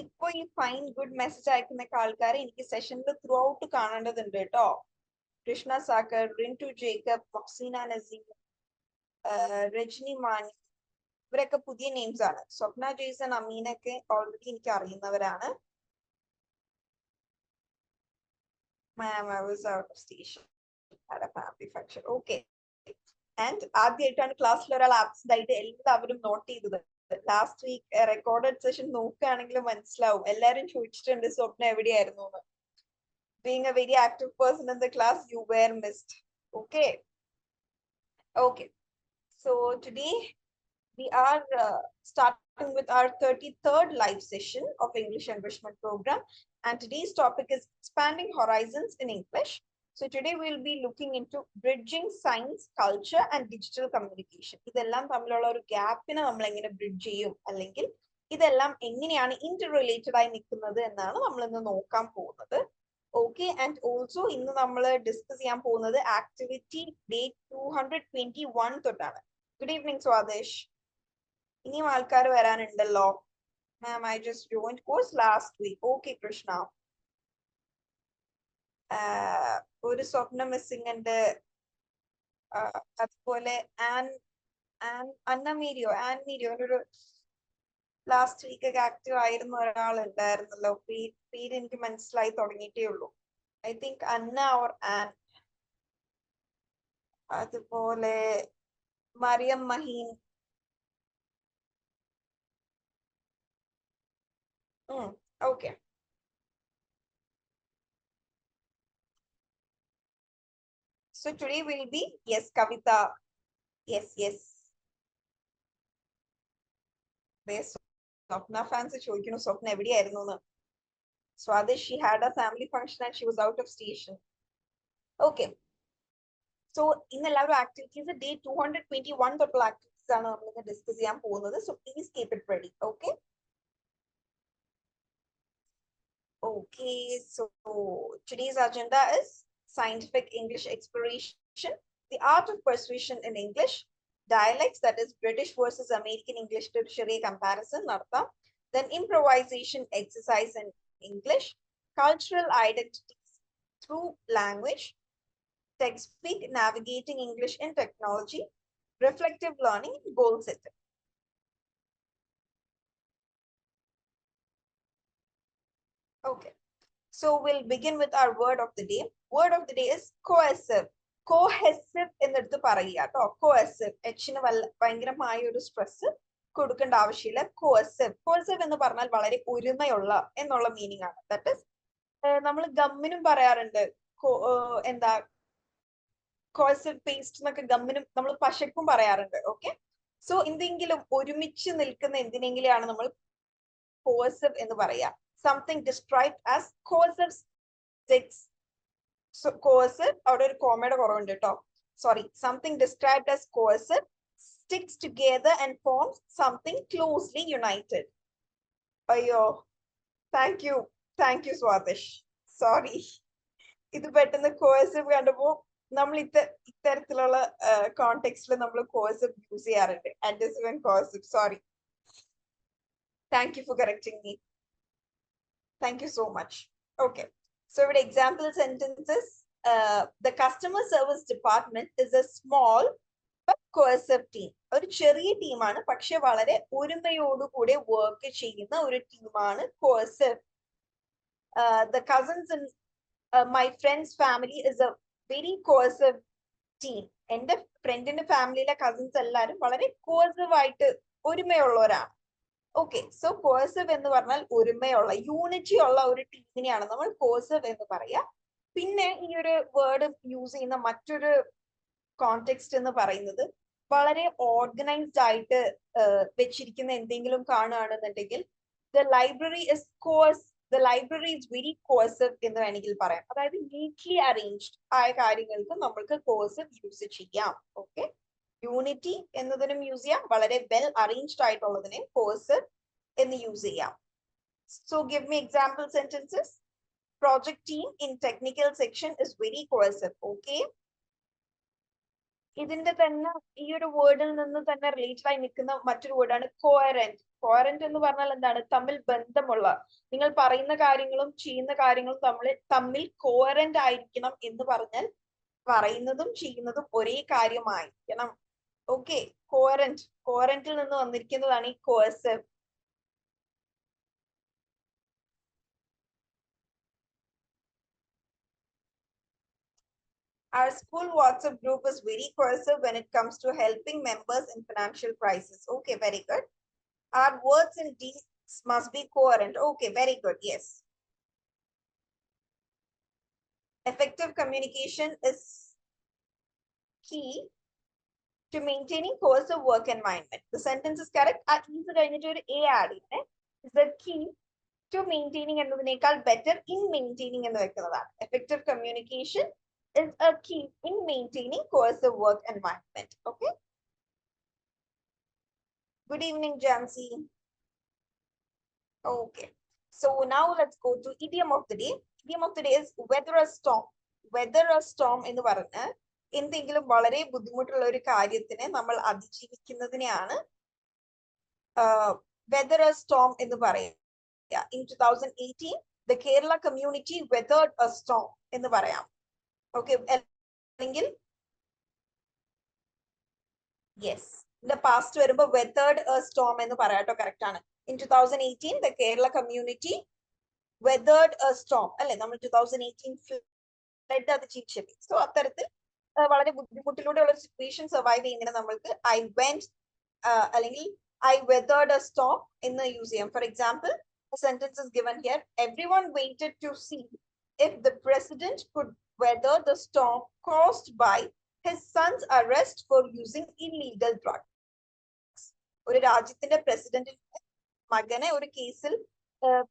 ഇപ്പൊ ഈ fine good message അയക്കുന്ന ആൾക്കാരെ എനിക്ക് സെഷനിൽ ത്രൂ ഔട്ട് കാണേണ്ടതുണ്ട് കേട്ടോ. കൃഷ്ണ സാക്കർ, റിൻറ്റു ജേക്കബ്, മൊക്സീന നസീം, രജനി മാനി, ഇവരൊക്കെ പുതിയ നെയിംസ് ആണ്. സ്വപ്ന ജെയ്സൺ, അമീനൊക്കെ ഓൾറെഡി എനിക്ക് അറിയുന്നവരാണ്. മാം, I was out of station at a family function. Okay. And ആദ്യമായിട്ടാണ് ക്ലാസ്സിൽ ഒരാൾ ആബ്സെന്റ് ആയിട്ട് എല്ലാവരും നോട്ട് ചെയ്തത്. ലാസ്റ്റ് വീക്ക് റെക്കോർഡഡ് സെഷൻ നോക്കുകയാണെങ്കിൽ മനസ്സിലാവും. എല്ലാരും ചോദിച്ചിട്ടുണ്ട് സ്വപ്ന എവിടെയായിരുന്നു എന്ന്. Being a very active person in the class, you were missed. Okay. Okay. So today we are starting with our 33rd live session of English Enrichment Program. And today's topic is expanding horizons in English. So today we'll be looking into bridging science, culture and digital communication. ഇതെല്ലാം തമ്മിലുള്ള ഒരു ഗ്യാപ്പിനെ നമ്മൾ എങ്ങനെ bridge ചെയ്യും, അല്ലെങ്കിൽ ഇതെല്ലാം എങ്ങനെയാണ് Inter related ആയി നിൽക്കുന്നത് എന്നാണ് നമ്മൾ ഇന്ന് നോക്കാൻ പോകുന്നത്. ഓക്കെ. ആൻഡ് ഓൾസോ ഇന്ന് നമ്മൾ ഡിസ്കസ് ചെയ്യാൻ പോകുന്നത് ആക്ടിവിറ്റി ഡേ 221 തൊട്ടാണ്. Good evening Swadesh. ഇനിയും ആൾക്കാർ വരാനുണ്ടല്ലോ. Ma'am, I just joined course last week. Okay Krishna. ഒരു സ്വപ്നം മിസ്സിംഗ് ഉണ്ട്. അതുപോലെ അന്നമീരിയോ ഒരു ലാസ്റ്റ് വീക്ക് ഒക്കെ ആക്റ്റീവ് ആയിരുന്ന ഒരാൾ ഉണ്ടായിരുന്നല്ലോ. പേര് എനിക്ക് മനസ്സിലായി തുടങ്ങിയിട്ടേ ഉള്ളൂ. I think Anna or Ann. അതുപോലെ Mariyam Maheen. Okay. So today will be, yes, Kavita. Yes. Swapna fans ചോദിക്കുന്നു സ്വപ്ന എവിടെയായിരുന്നു എന്ന്. Swadesh, she had a family function and she was out of station. Okay. So in എല്ലാവരും ആക്ടിവിറ്റീസ് ഡേ 221 തൊട്ടുള്ള activities ആണ് നമ്മൾ ഇന്ന് discuss ചെയ്യാൻ പോകുന്നത്. So please keep it ready. Okay. Okay. So today's agenda is scientific English exploration, the art of persuasion in English, dialects, that is British versus American English dictionary comparison നടത്താം. Then improvisation exercise in English, cultural identities through language, text speak, navigating English in technology, reflective learning, goal setting. Okay. So we'll begin with our word of the day. Word of the day is cohesive. Cohesive എന്നെടുത്ത് പറയുക കേട്ടോ. Cohesive. Hന് ഭയങ്കരമായ ഒരു stress കൊടുക്കേണ്ട ആവശ്യമില്ല. Cohesive. Cohesive എന്ന് പറഞ്ഞാൽ വളരെ ഒരുമയുള്ള എന്നുള്ള മീനിങ് ആണ്. ദാറ്റ് ഇസ് നമ്മൾ ഗമ്മിനും പറയാറുണ്ട്. എന്താ cohesive paste എന്നൊക്കെ ഗമ്മിനും നമ്മൾ പശക്കും പറയാറുണ്ട്. ഓക്കെ. സോ എന്തെങ്കിലും ഒരുമിച്ച് നിൽക്കുന്ന എന്തിനെങ്കിലാണ് നമ്മൾ cohesive എന്ന് പറയാ. Something described as cohesive sticks. So cohesive, അവിടെ ഒരു കോമയുടെ കുറവുണ്ട് കേട്ടോ. Sorry. Something described as cohesive sticks together and forms something closely united. അയ്യോ, താങ്ക് യു സ്വാദേശ്. സോറി. ഇത് പെട്ടെന്ന് cohesive കണ്ടപ്പോ നമ്മൾ ഇത്തരത്തിലുള്ള കോണ്ടെക്സ്റ്റിൽ നമ്മൾ cohesive യൂസ് ചെയ്യാറുണ്ട്. Adhesive and cohesive. Sorry. Thank you for correcting me. Thank you so much. Okay. So with example sentences, the customer service department is a small but cohesive team. ഒരു ചെറിയ ടീമാണ്, പക്ഷെ വളരെ ഒരുമയോടുകൂടെ വർക്ക് ചെയ്യുന്ന ഒരു ടീമാണ് cohesive. The cousins in my friend's family is a very cohesive team. എന്റെ ഫ്രണ്ടിന്റെ ഫാമിലിയിലെ കസിൻസ് എല്ലാവരും വളരെ cohesive ആയിട്ട് ഒരുമയുള്ളവരാണ്. ഓക്കെ. സോ cohesive എന്ന് പറഞ്ഞാൽ ഒരുമയുള്ള, യൂണിറ്റി ഉള്ള ഒരു ടീമിനെയാണ് നമ്മൾ cohesive എന്ന് പറയാ. പിന്നെ ഈ ഒരു വേർഡ് യൂസ് ചെയ്യുന്ന മറ്റൊരു കോണ്ടെക്സ്റ്റ് എന്ന് പറയുന്നത് വളരെ ഓർഗനൈസ്ഡ് ആയിട്ട് വെച്ചിരിക്കുന്ന എന്തെങ്കിലും കാണുകയാണെന്നുണ്ടെങ്കിൽ the library is very cohesive എന്ന് വേണമെങ്കിൽ പറയാം. അതായത് നീറ്റ്ലി അറേഞ്ച്ഡ് ആയ കാര്യങ്ങൾക്ക് നമ്മൾക്ക് cohesive യൂസ് ചെയ്യാം. ഓക്കെ. യൂണിറ്റി എന്നതിനും യൂസ് ചെയ്യാം, വളരെ വെൽ അറേഞ്ച്ഡ് ആയിട്ടുള്ളതിനെ cohesive എന്ന് യൂസ് ചെയ്യാം. So give me example sentences. Project team in technical section is very cohesive. Okay. ഇതിന്റെ തന്നെ ഈ ഒരു വേർഡിൽ നിന്ന് തന്നെ റിലേറ്റഡ് ആയി നിൽക്കുന്ന മറ്റൊരു വേർഡാണ് coherent. കോഹറന്റ് എന്ന് പറഞ്ഞാൽ എന്താണ്? തമ്മിൽ ബന്ധമുള്ള, നിങ്ങൾ പറയുന്ന കാര്യങ്ങളും ചെയ്യുന്ന കാര്യങ്ങളും തമ്മിൽ കോഹറന്റ് ആയിരിക്കണം എന്ന് പറഞ്ഞാൽ പറയുന്നതും ചെയ്യുന്നതും ഒരേ കാര്യമായിരിക്കണം. ഓക്കെ, കോഹറന്റിൽ നിന്ന് വന്നിരിക്കുന്നതാണ് ഈ കോഹെസീവ്. Our school WhatsApp group is very cohesive when it comes to helping members in financial crisis. Okay, very good. Our words and deeds must be coherent. Okay, very good. Yes. Effective communication is key to maintaining cohesive work environment. The sentence is correct. Is A add is the key to maintaining എന്നതിനേക്കാൾ better in maintaining എന്ന് വെക്കുന്നതാണ്. Effective communication is a key in maintaining cohesive work environment. Okay. Good evening, Jansi. Okay. So now let's go to idiom of the day. Idiom of the day is weather a storm. Weather a storm എന്ന് പറഞ്ഞ് എന്തെങ്കിലും വളരെ ബുദ്ധിമുട്ടുള്ള ഒരു കാര്യത്തിനെ നമ്മൾ അതിജീവിക്കുന്നതിനെയാണ് weather a storm എന്ന് പറയുക. In 2018, the Kerala community weathered a storm എന്ന് പറയാം. Okay, അല്ലെങ്കിൽ yes, the past വരുമ്പോൾ weathered a storm എന്ന് പറയാട്ടോ, കറക്റ്റ് ആണ്. In 2018, the Kerala community weathered a storm. അല്ലെ, നമ്മൾ 2018 flood അതിജീവിച്ചത്. സോ അത്തരത്തിൽ വളരെ ബുദ്ധിമുട്ടിലൂടെയുള്ള സിറ്റുവേഷൻ സർവൈവ് ചെയ്യുന്നതിന് നമ്മൾക്ക് I went അല്ലെങ്കിൽ I weathered a storm എന്ന് യൂസ് ചെയ്യാം. For example, a sentence is given here. Everyone waited to see if the president could weather the storm caused by his son's arrest for using illegal drugs. ഒരു രാജ്യത്തിന്റെ പ്രസിഡന്റിന്റെ മകനെ ഒരു കേസിൽ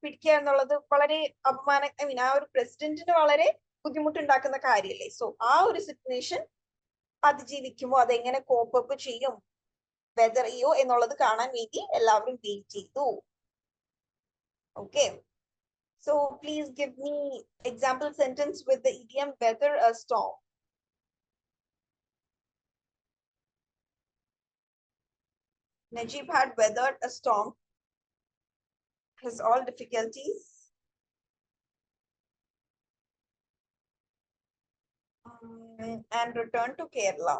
പിടിക്കുക എന്നുള്ളത് വളരെ ആ ഒരു പ്രസിഡന്റിന് വളരെ ബുദ്ധിമുട്ടുണ്ടാക്കുന്ന കാര്യമല്ലേ. സോ ആ ഒരു സിറ്റുവേഷൻ അതിജീവിക്കുമ്പോൾ അതെങ്ങനെ കോപ്പ് അപ്പ് ചെയ്യും, വെദർ ചെയ്യോ എന്നുള്ളത് കാണാൻ വേണ്ടി എല്ലാവരും വെയിറ്റ് ചെയ്തു. Okay, so please give me example sentence with the idiom weather a storm. Najib had weathered a storm, his all difficulties, and returned to Kerala.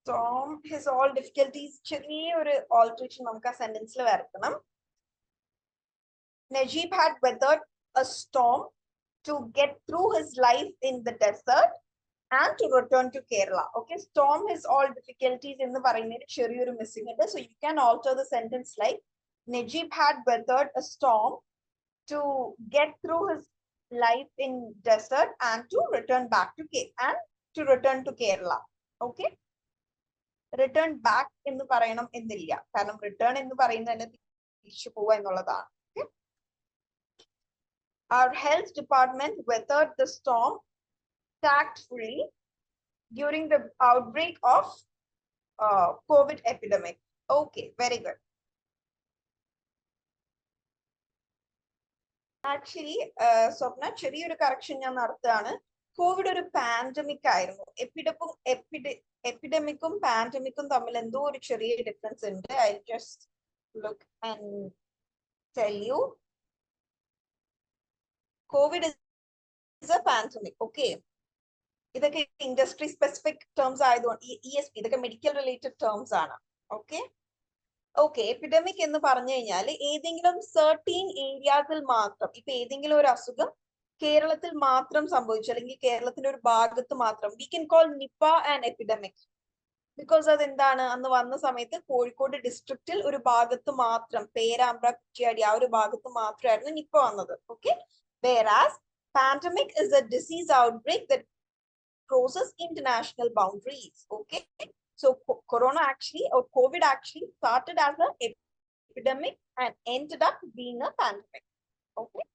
Storm, his all difficulties, ചെറിയ ഒരു alteration നമുക്ക് ആ സെന്റൻസിൽ വരക്കണം. Najib had weathered a storm to get through his life in the desert and to return to Kerala. Okay, storm his all difficulties എന്ന് പറയുന്നതിന് ചെറിയൊരു missing ഉണ്ട്. So you can alter the sentence like Najib had weathered a storm to get through his life in desert and to return back to Kerala. Okay, return back എന്ന് പറയണം എന്നില്ല, കാരണം return എന്ന് പറയുന്നതിന് തിരിച്ചു പോവുക എന്നുള്ളതാണ്. Okay, our health department weathered the storm tactfully during the outbreak of COVID epidemic. Okay, very good. Actually, സ്വപ്ന ചെറിയൊരു കറക്ഷൻ ഞാൻ നടത്തുകയാണ്. കോവിഡ് ഒരു പാൻഡമിക് ആയിരുന്നു. എപ്പിഡമിക്കും പാൻഡമിക്കും തമ്മിൽ എന്തോ ഒരു ചെറിയ ഡിഫറൻസ് ഉണ്ട്. I just look and tell you. Covid is A pandemic. Okay, ഇതൊക്കെ ഇൻഡസ്ട്രി സ്പെസിഫിക് ടേംസ് ആയതുകൊണ്ട് ESP ഇതൊക്കെ മെഡിക്കൽ റിലേറ്റഡ് ടേംസ് ആണ്. ഓക്കെ, ഓക്കെ, എപ്പിഡമിക് എന്ന് പറഞ്ഞു കഴിഞ്ഞാൽ ഏതെങ്കിലും സർട്ടീൻ ഏരിയാസിൽ മാത്രം, ഇപ്പൊ ഏതെങ്കിലും ഒരു അസുഖം കേരളത്തിൽ മാത്രം സംഭവിച്ചു അല്ലെങ്കിൽ കേരളത്തിന്റെ ഒരു ഭാഗത്ത് മാത്രം, we can call Nipah and epidemic. Because അതെന്താണ്, അന്ന് വന്ന സമയത്ത് കോഴിക്കോട് ഡിസ്ട്രിക്റ്റിൽ ഒരു ഭാഗത്ത് മാത്രം, പേരാമ്പ്ര, കുറ്റ്യാടി ആ ഒരു ഭാഗത്ത് മാത്രമായിരുന്നു നിപ്പ വന്നത്. Okay, whereas pandemic is a disease outbreak that crosses international boundaries. Okay, so corona actually, or COVID actually started as an epidemic and ended up being a pandemic. Okay,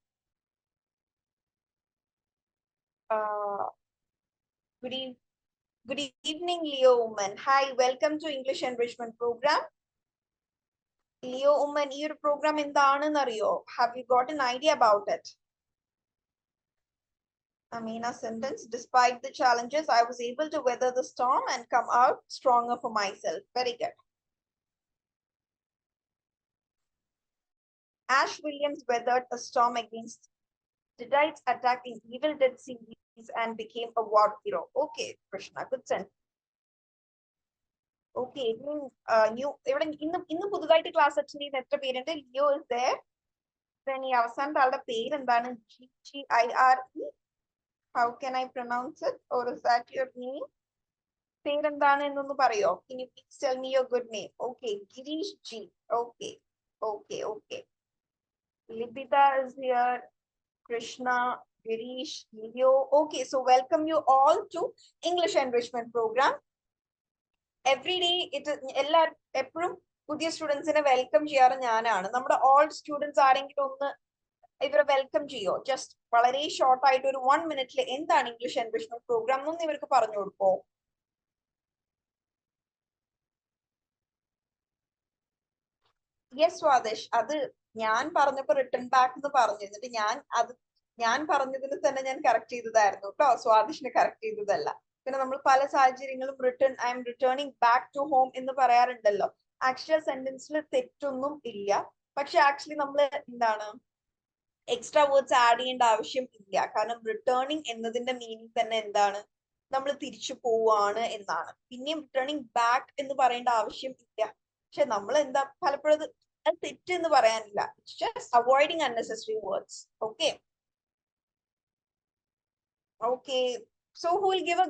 good evening, Leo Woman. Hi, welcome to English enrichment program. Leo Woman, your program എന്താണെന്ന് അറിയോ? Have you got an idea about it? Amina sentence, despite the challenges, I was able to weather the storm and come out stronger for myself. Very good. Ash Williams weathered a storm against Deadites attacking Evil Dead series and became a war hero. Okay, Krishna, good sense. Okay, ഇന്ന് പുതുതായിട്ട് class attend ചെയ്യുന്ന എത്ര പേരുണ്ട്? Leo is there. Then ഈ അവസാനത്തെ ആളുടെ പേര് എന്താണ്? GGIRE. How can I pronounce it? Or is that your name? പേരെന്താണ് എന്നൊന്ന് പറയോ? Can you please tell me your good name? Okay, Girish G. Okay, okay, okay. Libita is here. Krishna, Girish, Leo. Okay, so welcome you all to English Enrichment Program. Every day, എപ്പോഴും പുതിയ സ്റ്റുഡൻസിനെ welcome ചെയ്യാറ് ഞാനാണ്. നമ്മുടെ old students ആരെങ്കിലും ഒന്ന് ഇവരെ welcome ചെയ്യോ? Just വളരെ ഷോർട്ട് ആയിട്ട് ഒരു 1 മിനിറ്റിൽ എന്താണ് ഇംഗ്ലീഷ് എൻറിച്ച്മെന്റ് പ്രോഗ്രാം എന്നൊന്ന് ഇവർക്ക് പറഞ്ഞു കൊടുക്കോ? യെസ് സ്വാദേശ്, അത് ഞാൻ പറഞ്ഞപ്പോ റിട്ടേൺ ബാക്ക് എന്ന് പറഞ്ഞു. എന്നിട്ട് ഞാൻ പറഞ്ഞതിന് തന്നെ ഞാൻ കറക്റ്റ് ചെയ്തതായിരുന്നു കേട്ടോ, സ്വാദിഷിനെ കറക്റ്റ് ചെയ്തതല്ല. പിന്നെ നമ്മൾ പല സാഹചര്യങ്ങളും I am returning back to home എന്ന് പറയാറുണ്ടല്ലോ. ആക്ച്വൽ സെന്റൻസിൽ തെറ്റൊന്നും ഇല്ല, പക്ഷെ ആക്ച്വലി നമ്മൾ എന്താണ് എക്സ്ട്രാ വേർഡ്സ് ആഡ് ചെയ്യേണ്ട ആവശ്യം ഇല്ല. കാരണം റിട്ടേണിംഗ് എന്നതിന്റെ മീനിങ് തന്നെ എന്താണ്? നമ്മൾ തിരിച്ചു പോവാണ് എന്നാണ്. പിന്നെയും റിട്ടേണിംഗ് ബാക്ക് എന്ന് പറയേണ്ട ആവശ്യം ഇല്ല. പക്ഷെ നമ്മൾ എന്താ പലപ്പോഴും അത് തെറ്റ് എന്ന് പറയാനില്ല. It's just avoiding unnecessary words. Okay okay. So who will give a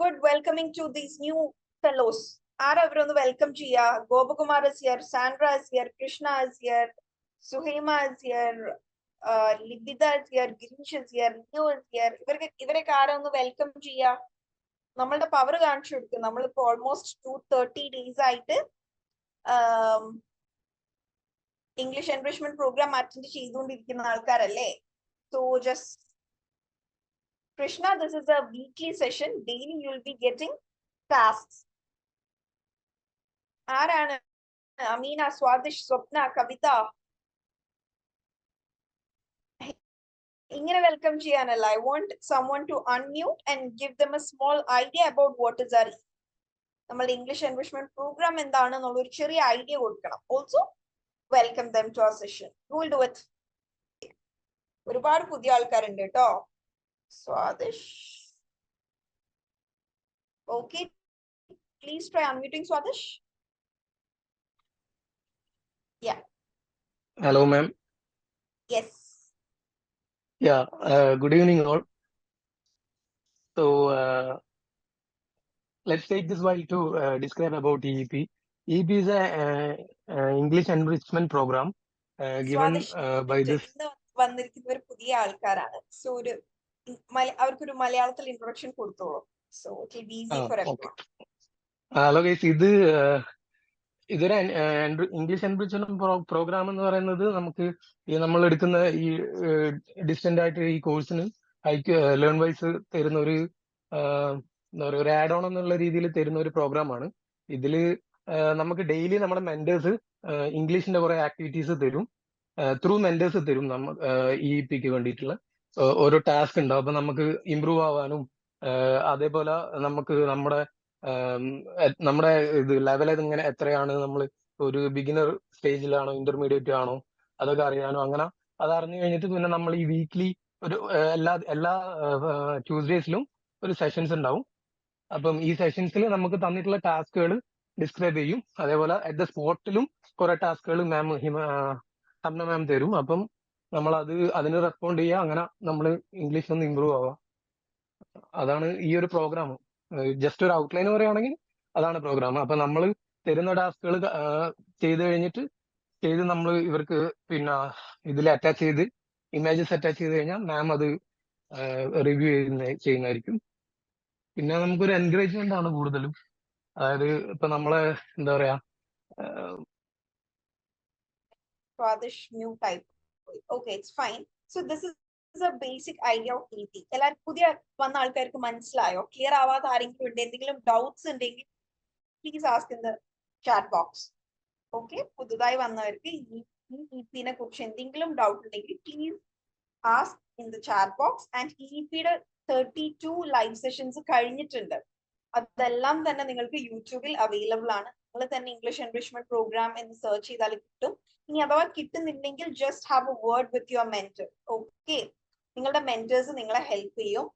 good welcoming to these new fellows? ആരാ അവരൊന്ന് വെൽക്കം ചെയ്യാ? Gopakumar is here, Sandra is here, Krishna is here, Suhaima is here, Libita is here, Girish is here, Leo is here. ഇവരൊക്കെ ആരാ ഒന്ന് welcome ചെയ്യാ? നമ്മളുടെ power കാണിച്ചു കൊടുക്കും. നമ്മളിപ്പോ ഓൾമോസ്റ്റ് 230 days ആയിട്ട് ഇംഗ്ലീഷ് എൻറിച്ച്മെന്റ് പ്രോഗ്രാം അറ്റൻഡ് ചെയ്തുകൊണ്ടിരിക്കുന്ന ആൾക്കാരല്ലേ. So just Krishna, this is a weekly session. Daily you will be getting tasks. ആരാണ്? അമീന, സ്വാദിഷ്, സ്വപ്ന, കവിത. ഇങ്ങനെ welcome ചെയ്യാനല്ല. I want someone to unmute and give them a small idea about what is our നമ്മളുടെ English enrichment programme എന്താണെന്നുള്ള ഒരു ചെറിയ idea കൊടുക്കണം. Also welcome them to our session. Who will do it? ഒരുപാട് പുതിയ ആൾക്കാരുണ്ട് കേട്ടോ. Swadish. Okay, please try unmuting Swadish. Yeah. Hello, ma'am. Yes. Yeah, good evening all. So let's take this while to describe about EEP. EEP is a English enrichment program given by this. വന്നിരിക്കുന്നവർ പുതിയ ആൾക്കാരാണ്. So അവർക്കൊരു മലയാളത്തിൽ introduction കൊടുത്തോളൂ. So it will be easy for everyone. Hello guys, ഇതൊരു English enrichment programme എന്ന് പറയുന്നത് നമുക്ക് നമ്മൾ എടുക്കുന്ന ഈ ഡിസ്റ്റന്റ് ആയിട്ട് ഈ കോഴ്സിന് ലേൺ വൈസ് തരുന്ന ഒരു എന്താ പറയുക, ഒരു ആഡ് ഓൺ എന്നുള്ള രീതിയിൽ തരുന്ന ഒരു പ്രോഗ്രാമാണ്. ഇതിൽ നമുക്ക് ഡെയിലി നമ്മുടെ മെന്റേഴ്സ് ഇംഗ്ലീഷിന്റെ കുറെ ആക്ടിവിറ്റീസ് തരും, ത്രൂ മെന്റേഴ്സ് തരും. EEPക്ക് വേണ്ടിയിട്ടുള്ള ഓരോ ടാസ്ക് ഉണ്ടാവും. അപ്പൊ നമുക്ക് ഇമ്പ്രൂവ് ആവാനും അതേപോലെ നമുക്ക് നമ്മുടെ ഇത് ലെവൽ ഇങ്ങനെ എത്രയാണ്, നമ്മൾ ഒരു ബിഗിനർ സ്റ്റേജിലാണോ ഇന്റർമീഡിയറ്റ് ആണോ അതൊക്കെ അറിയാനോ. അങ്ങനെ അത് അറിഞ്ഞു കഴിഞ്ഞിട്ട് പിന്നെ നമ്മൾ ഈ വീക്ക്ലി ഒരു എല്ലാ ട്യൂസ്ഡേസിലും ഒരു സെഷൻസ് ഉണ്ടാവും. അപ്പം ഈ സെഷൻസിൽ നമുക്ക് തന്നിട്ടുള്ള ടാസ്കുകൾ ഡിസ്ക്രൈബ് ചെയ്യും. അതേപോലെ അറ്റ് ദ സ്പോട്ടിലും കുറെ ടാസ്കുകൾ ഹംന മാം തരും. അപ്പം നമ്മൾ അതിന് റെസ്പോണ്ട് ചെയ്യുക. അങ്ങനെ നമ്മൾ ഇംഗ്ലീഷ് ഒന്ന് ഇമ്പ്രൂവ് ആവുക. അതാണ് ഈ ഒരു പ്രോഗ്രാം. ജസ്റ്റ് ഒരു ഔട്ട്ലൈൻ പറയുകയാണെങ്കിൽ അതാണ് പ്രോഗ്രാം. അപ്പൊ നമ്മൾ തരുന്ന ടാസ്കുകൾ ചെയ്ത് നമ്മൾ ഇവർക്ക് പിന്നെ ഇതിൽ അറ്റാച്ച് ചെയ്ത് ഇമേജസ് അറ്റാച്ച് ചെയ്ത് കഴിഞ്ഞാൽ മാം അത് റിവ്യൂ ചെയ്യുന്നതായിരിക്കും. പിന്നെ നമുക്കൊരു എൻകറേജ്മെന്റ് ആണ് കൂടുതലും. അതായത് ഇപ്പൊ നമ്മളെ എന്താ പറയാ, new type. Okay, it's fine. So this is a basic idea of EEP. എല്ലാവർക്കും പുതിയ വന്ന ആൾക്കാർക്ക് മനസ്സിലായോ? ക്ലിയർ ആവാത്ത ആരെങ്കിലും ഉണ്ട്? എന്തെങ്കിലും ഡൗട്ട്സ് ഉണ്ടെങ്കിൽ please ask in the chat box. Okay, പുതുതായി വന്നവർക്ക് ഈ EEPനെ കുറിച്ച് എന്തെങ്കിലും ഡൗട്ട് ഉണ്ടെങ്കിൽ please ask in the chat box. And EEPയുടെ 32 ലൈവ് സെഷൻസ് കഴിഞ്ഞിട്ടുണ്ട്. അതെല്ലാം തന്നെ നിങ്ങൾക്ക് യൂട്യൂബിൽ അവൈലബിൾ ആണ്. നിങ്ങൾ തന്നെ ഇംഗ്ലീഷ് എൻറിച്ച്മെന്റ് പ്രോഗ്രാം എന്ന് സെർച്ച് ചെയ്താൽ കിട്ടും. ഇനി അഥവാ കിട്ടുന്നില്ലെങ്കിൽ just have a word with your mentor. Okay, നിങ്ങളുടെ മെന്റേഴ്സ് നിങ്ങളെ ഹെൽപ്പ് ചെയ്യും.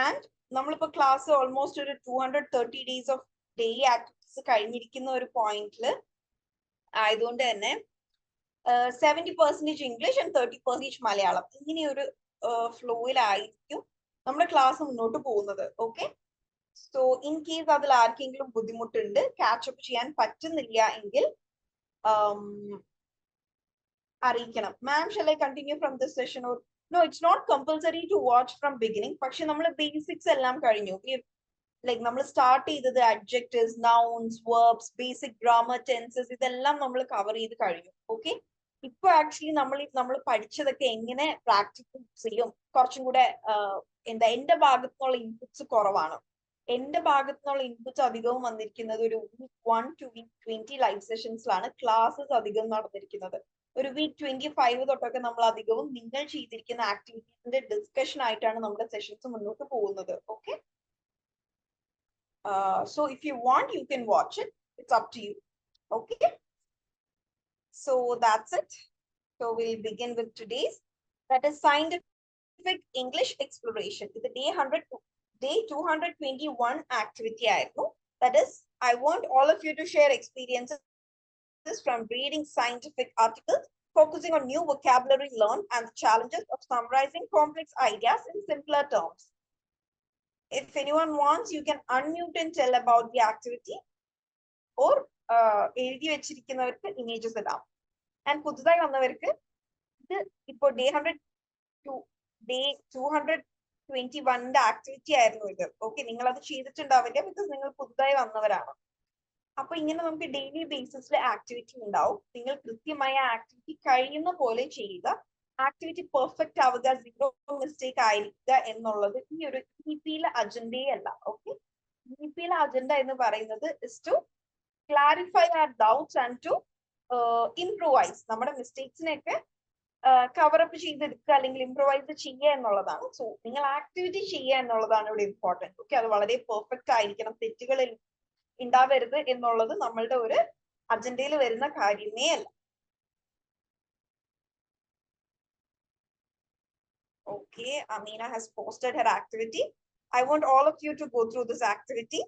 ആൻഡ് നമ്മളിപ്പോ ക്ലാസ് ഓൾമോസ്റ്റ് ഒരു 230 ഡേയ്സ് ഓഫ് ഡെയിലി ആക്ടിവിറ്റീസ് കഴിഞ്ഞിരിക്കുന്ന ഒരു പോയിന്റിൽ ആയതുകൊണ്ട് തന്നെ 70% ഇംഗ്ലീഷ് ആൻഡ് 30% മലയാളം, ഇങ്ങനെ ഒരു ഫ്ലോയിലായിരിക്കും നമ്മുടെ ക്ലാസ് മുന്നോട്ട് പോകുന്നത്. ഓക്കെ, സോ ഇൻ കേസ് അതിൽ ആർക്കെങ്കിലും ബുദ്ധിമുട്ടുണ്ട്, കാച്ചപ്പ് ചെയ്യാൻ പറ്റുന്നില്ല എങ്കിൽ അറിയിക്കണം. Ma'am, shall I continue from this session? Or no, it's not compulsory to watch from beginning. പക്ഷെ നമ്മൾ ബേസിക്സ് എല്ലാം കഴിഞ്ഞു. ലൈക് നമ്മൾ സ്റ്റാർട്ട് ചെയ്തത് adjectives, nouns, verbs, basic grammar, tenses, ഇതെല്ലാം നമ്മൾ കവർ ചെയ്ത് കഴിഞ്ഞു. ഓക്കെ, ഇപ്പൊ ആക്ച്വലി നമ്മൾ പഠിച്ചതൊക്കെ എങ്ങനെ പ്രാക്ടിക്കൽ ചെയ്യും, കുറച്ചും കൂടെ എന്താ, എന്റെ ഭാഗത്തു നിന്നുള്ള ഇൻപുട്സ് കുറവാണ്. എന്റെ ഭാഗത്തു നിന്നുള്ള ഇൻപുട്സ് അധികവും വന്നിരിക്കുന്നത് ഒരു week 1 to week 20 live സെഷൻസിലാണ് classes അധികം നടന്നിരിക്കുന്നത്. ഒരു week 25 തൊട്ടൊക്കെ നമ്മൾ അധികവും നിങ്ങൾ ചെയ്തിരിക്കുന്ന ആക്ടിവിറ്റീസിന്റെ ഡിസ്കഷൻ ആയിട്ടാണ് നമ്മുടെ സെഷൻസ് മുന്നോട്ട് പോകുന്നത്. Okay, so if you want, you can watch it. It's up to you. Okay, so that's it. So we'll begin with today's, that is scientific English exploration. It's the day 221 activity ആയിരുന്നു. That is, I want all of you to share experiences from reading scientific articles, focusing on new vocabulary learned, and the challenges of summarizing complex ideas in simpler terms. If anyone wants, you can unmute and tell about the activity, or എഴുതി വെച്ചിരിക്കുന്നവർക്ക് images ഇടാം. And പുതുതായി വന്നവർക്ക് ഇത് ഇപ്പോ day 221 activity ആയിരുന്നു ഇത്. Okay, നിങ്ങൾ അത് ചെയ്തിട്ടുണ്ടാവില്ല, ബിക്കോസ് നിങ്ങൾ പുതുതായി വന്നവരാണ്. അപ്പൊ ഇങ്ങനെ നമുക്ക് ഡെയിലി ബേസിസിൽ ആക്ടിവിറ്റി ഉണ്ടാവും. നിങ്ങൾ കൃത്യമായ ആക്ടിവിറ്റി കഴിയുന്ന പോലെ ചെയ്യുക. ആക്ടിവിറ്റി പെർഫെക്റ്റ് ആവുക, 0 മിസ്റ്റേക്ക് ആയിരിക്കുക എന്നുള്ളത് ഈ ഒരു ഇപിയിലെ അജണ്ടയേ അല്ല. ഓക്കെ, ഇപിയിലെ അജണ്ട എന്ന് പറയുന്നത് is to clarify our doubts and to improvise. നമ്മുടെ മിസ്റ്റേക്സിനെയൊക്കെ കവറപ്പ് ചെയ്തെടുക്കുക അല്ലെങ്കിൽ ഇംപ്രൂവൈസ് ചെയ്യുക എന്നുള്ളതാണ്. സോ നിങ്ങൾ ആക്ടിവിറ്റി ചെയ്യുക എന്നുള്ളതാണ് ഇവിടെ ഇമ്പോർട്ടൻറ്റ്. ഓക്കെ, അത് വളരെ പെർഫെക്റ്റ് ആയിരിക്കണം, തെറ്റുകളിൽ ഉണ്ടാവരുത് എന്നുള്ളത് നമ്മളുടെ ഒരു അജണ്ടയിൽ വരുന്ന കാര്യമേ അല്ല. Okay, Amina has posted her activity. I want all of you to go through this activity.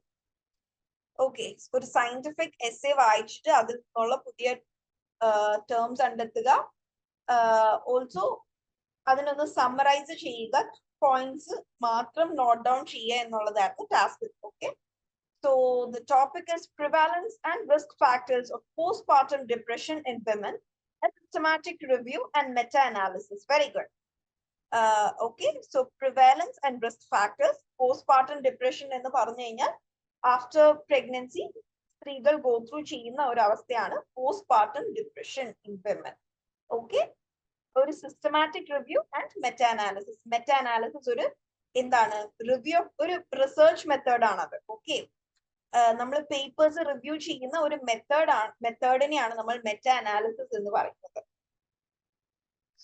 Okay, ഒരു സയന്റിഫിക് എസ്സേ വായിച്ചിട്ട് അതിൽ നിന്നുള്ള പുതിയ ടേംസ് കണ്ടെത്തുക. ഓൾസോ അതിനൊന്ന് സമ്മറൈസ് ചെയ്യുക, പോയിന്റ്സ് മാത്രം നോട്ട് ഡൗൺ ചെയ്യുക എന്നുള്ളതായിരുന്നു task. Okay, so the topic is prevalence and risk factors of postpartum depression in women, a systematic review and meta-analysis. Very good. Okay, so prevalence and risk factors, postpartum depression എന്ന് പറഞ്ഞു കഴിഞ്ഞാൽ after pregnancy സ്ത്രീകൾ go through ചെയ്യുന്ന ഒരു അവസ്ഥയാണ് postpartum depression in women. ഓക്കെ, ഒരു systematic review and meta analysis. Meta analysis ഒരു എന്താണ്, റിവ്യൂ, ഒരു റിസർച്ച് മെത്തേഡ് ആണത്. ഓക്കെ, നമ്മൾ പേപ്പേഴ്സ് റിവ്യൂ ചെയ്യുന്ന ഒരു മെത്തേഡിനെയാണ് നമ്മൾ മെറ്റാ അനാലിസിസ് എന്ന് പറയുന്നത്.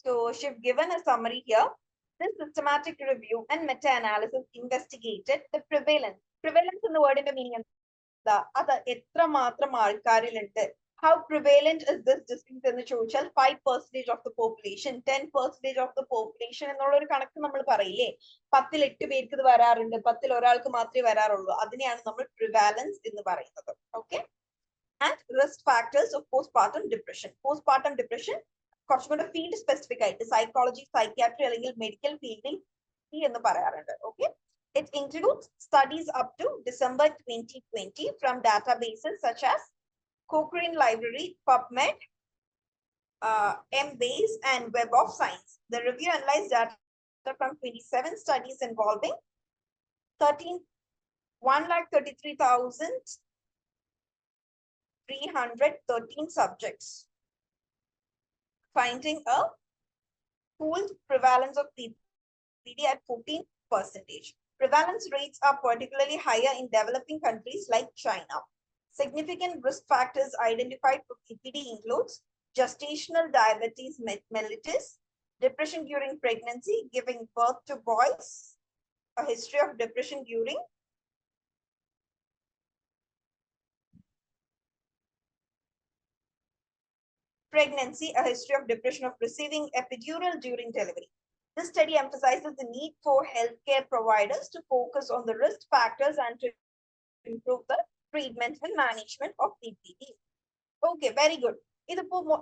So she've given a summary here. This systematic review and meta-analysis investigated the prevalence. Prevalence in the word in the meaning അത് എത്രമാത്രം ആൾക്കാരിലുണ്ട്. How prevalent is this disease എന്ന് ചോദിച്ചാൽ 5% of the population, 10% of the population എന്നുള്ള ഒരു കണക്ക് നമ്മൾ പറയില്ലേ. 10ൽ 8 പേർക്ക് ഇത് വരാറുണ്ട്, 10ൽ ഒരാൾക്ക് മാത്രമേ വരാറുള്ളൂ. അതിനെയാണ് നമ്മൾ prevalence എന്ന് പറയുന്നത്. Okay, and risk factors of postpartum depression. Postpartum depression കുറച്ചും കൂടെ ഫീൽഡ് സ്പെസിഫിക് ആയിട്ട് സൈക്കോളജി, സൈക്യാട്രി അല്ലെങ്കിൽ മെഡിക്കൽ ഫീൽഡിൽ എന്ന് പറയാറുണ്ട്. Okay, it includes studies up to December 2020 from databases such as Cochrane Library, PubMed, Embase, and Web of Science. The review analyzed data from 27 studies involving 1,33,313 subjects, finding a pooled prevalence of PPD at 14%. Prevalence rates are particularly higher in developing countries like China. Significant risk factors identified for PPD includes gestational diabetes mellitus, depression during pregnancy, giving birth to boys, a history of depression during Pregnancy, a history of depression of receiving epidural during delivery. This study emphasizes the need for healthcare providers to focus on the risk factors and to improve the treatment and management of PPD. Okay, very good. ഇതിപ്പോ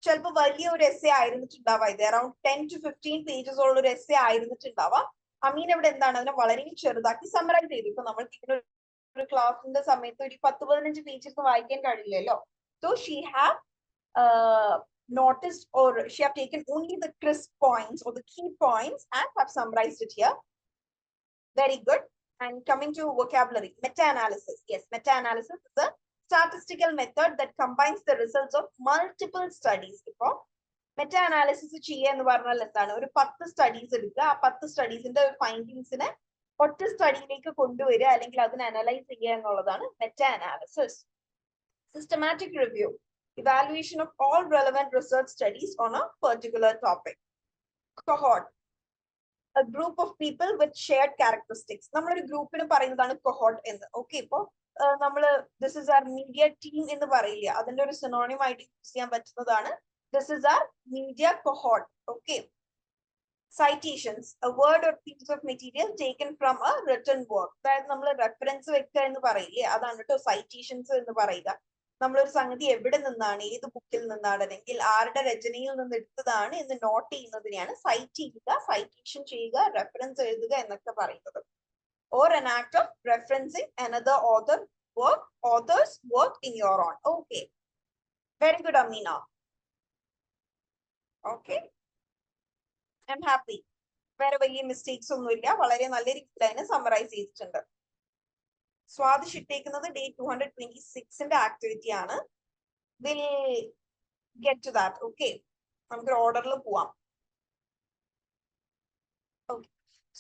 ചിലപ്പോൾ വലിയ ഒരു essay ആയിരുന്നിട്ടുണ്ടാവാം, ഇത് around 10 to 15 pages ഉള്ള ഒരു essay ആയിരുന്നിട്ടുണ്ടാവാം. അമീൻ ഇവിടെ എന്താണ് അതിനെ വളരെ ചെറുതാക്കി സമറൈസ് ചെയ്തു. ഇപ്പൊ നമ്മൾക്ക് ഇങ്ങനെ ഒരു ക്ലാസിന്റെ സമയത്ത് ഒരു 10-15 പേജസ് വായിക്കാൻ കഴിയില്ലല്ലോ. So she have noticed, or she have taken only the crisp points or the key points and have summarized it here. Very good. And coming to vocabulary, meta-analysis. Yes, meta-analysis is a statistical method that combines the results of multiple studies. Ipo meta-analysis ചെയ്യുക എന്ന് പറഞ്ഞാൽ എന്താണ്? ഒരു 10 studies എടുക്കുക, ആ 10 സ്റ്റഡീസിന്റെ ഫൈൻഡിങ്സിനെ ഒറ്റ സ്റ്റഡിയിലേക്ക് കൊണ്ടുവരിക അല്ലെങ്കിൽ അതിനെ അനലൈസ് ചെയ്യുക എന്നുള്ളതാണ് meta-analysis. Systematic review, evaluation of all relevant research studies on a particular topic. Cohort, a group of people with shared characteristics. നമ്മളൊരു ഗ്രൂപ്പിന് പറയുന്നതാണ് cohort എന്ന്. ഓക്കെ, ഇപ്പോ നമ്മള് this is our media team എന്ന് പറയില്ല, അതിന്റെ ഒരു സിനോണിം ആയിട്ട് യൂസ് ചെയ്യാൻ പറ്റുന്നതാണ് this is our media cohort. Okay. Citations, a word or piece of material taken from a written work. അതായത് നമ്മൾ റെഫറൻസ് വെക്കുക എന്ന് പറയില്ലേ, അതാണ് കേട്ടോ സൈറ്റേഷൻസ് എന്ന് പറയുക. നമ്മളൊരു സംഗതി എവിടെ നിന്നാണ്, ഏത് ബുക്കിൽ നിന്നാണ്, അല്ലെങ്കിൽ ആരുടെ രചനയിൽ നിന്ന് എടുത്തതാണ് എന്ന് നോട്ട് ചെയ്യുന്നതിനെയാണ് സൈറ്റ് ചെയ്യുക, സൈറ്റേഷൻ ചെയ്യുക, റെഫറൻസ് എഴുതുക എന്നൊക്കെ പറയുന്നത്. Or an act of referencing another author's work in your own. Okay, very good, Amina. Okay, I'm happy. വേറെ വലിയ മിസ്റ്റേക്സ് ഒന്നുമില്ല, വളരെ നല്ല രീതിയിൽ അതിനെ സമ്മറൈസ് ചെയ്തിട്ടുണ്ട്. സ്വാദിഷ് ഇട്ടേക്കുന്നത് ഡേ 226ന്റെ ആക്ടിവിറ്റി ആണ്. Will get to that. Okay, നമുക്ക് ഓർഡറിൽ പോവാം. ഓക്കെ,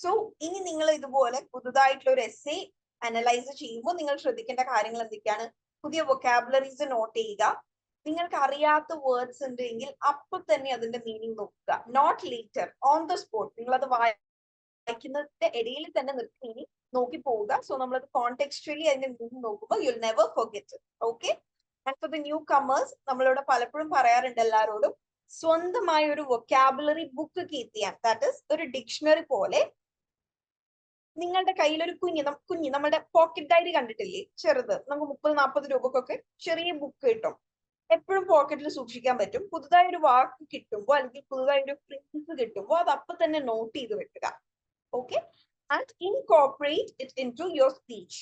സോ ഇനി നിങ്ങൾ ഇതുപോലെ പുതുതായിട്ടുള്ള ഒരു എസ്സേ അനലൈസ് ചെയ്യുമ്പോൾ നിങ്ങൾ ശ്രദ്ധിക്കേണ്ട കാര്യങ്ങൾ എന്തൊക്കെയാണ്? പുതിയ വൊക്കാബുലറീസ് നോട്ട് ചെയ്യുക. നിങ്ങൾക്ക് അറിയാത്ത വേർഡ്സ് ഉണ്ടെങ്കിൽ അപ്പോൾ തന്നെ അതിന്റെ മീനിങ് നോക്കുക. Not later, on the spot. നിങ്ങൾ അത് വായിക്കുന്നതിന്റെ ഇടയിൽ തന്നെ നിർത്തി നോക്കി പോവുക. സോ നമ്മളത് കോണ്ടെക്സ്ച്വലി അതിന്റെ മീനിങ് നോക്കുമ്പോൾ you will never forget it. Okay, and for the new comers നമ്മളിവിടെ പലപ്പോഴും പറയാറുണ്ട് എല്ലാവരോടും, സ്വന്തമായ ഒരു വൊക്കാബുലറി ബുക്ക് കീപ്പ് ചെയ്യാൻ. ദാറ്റ് ഇസ് ഒരു ഡിക്ഷണറി പോലെ നിങ്ങളുടെ കയ്യിൽ ഒരു കുഞ്ഞ് നമ്മുടെ പോക്കറ്റ് ഡയറി കണ്ടിട്ടില്ലേ, ചെറുത്, നമുക്ക് 30-40 രൂപക്കൊക്കെ ചെറിയ ബുക്ക് കിട്ടും, എപ്പോഴും പോക്കറ്റിൽ സൂക്ഷിക്കാൻ പറ്റും. പുതുതായി ഒരു വാക്ക് കിട്ടുമ്പോൾ അല്ലെങ്കിൽ പുതുതായി ഒരു ഫ്രേസ് കിട്ടുമ്പോൾ അത് അപ്പൊ തന്നെ നോട്ട് ചെയ്ത് വെക്കുക. Okay, and incorporate it into your speech.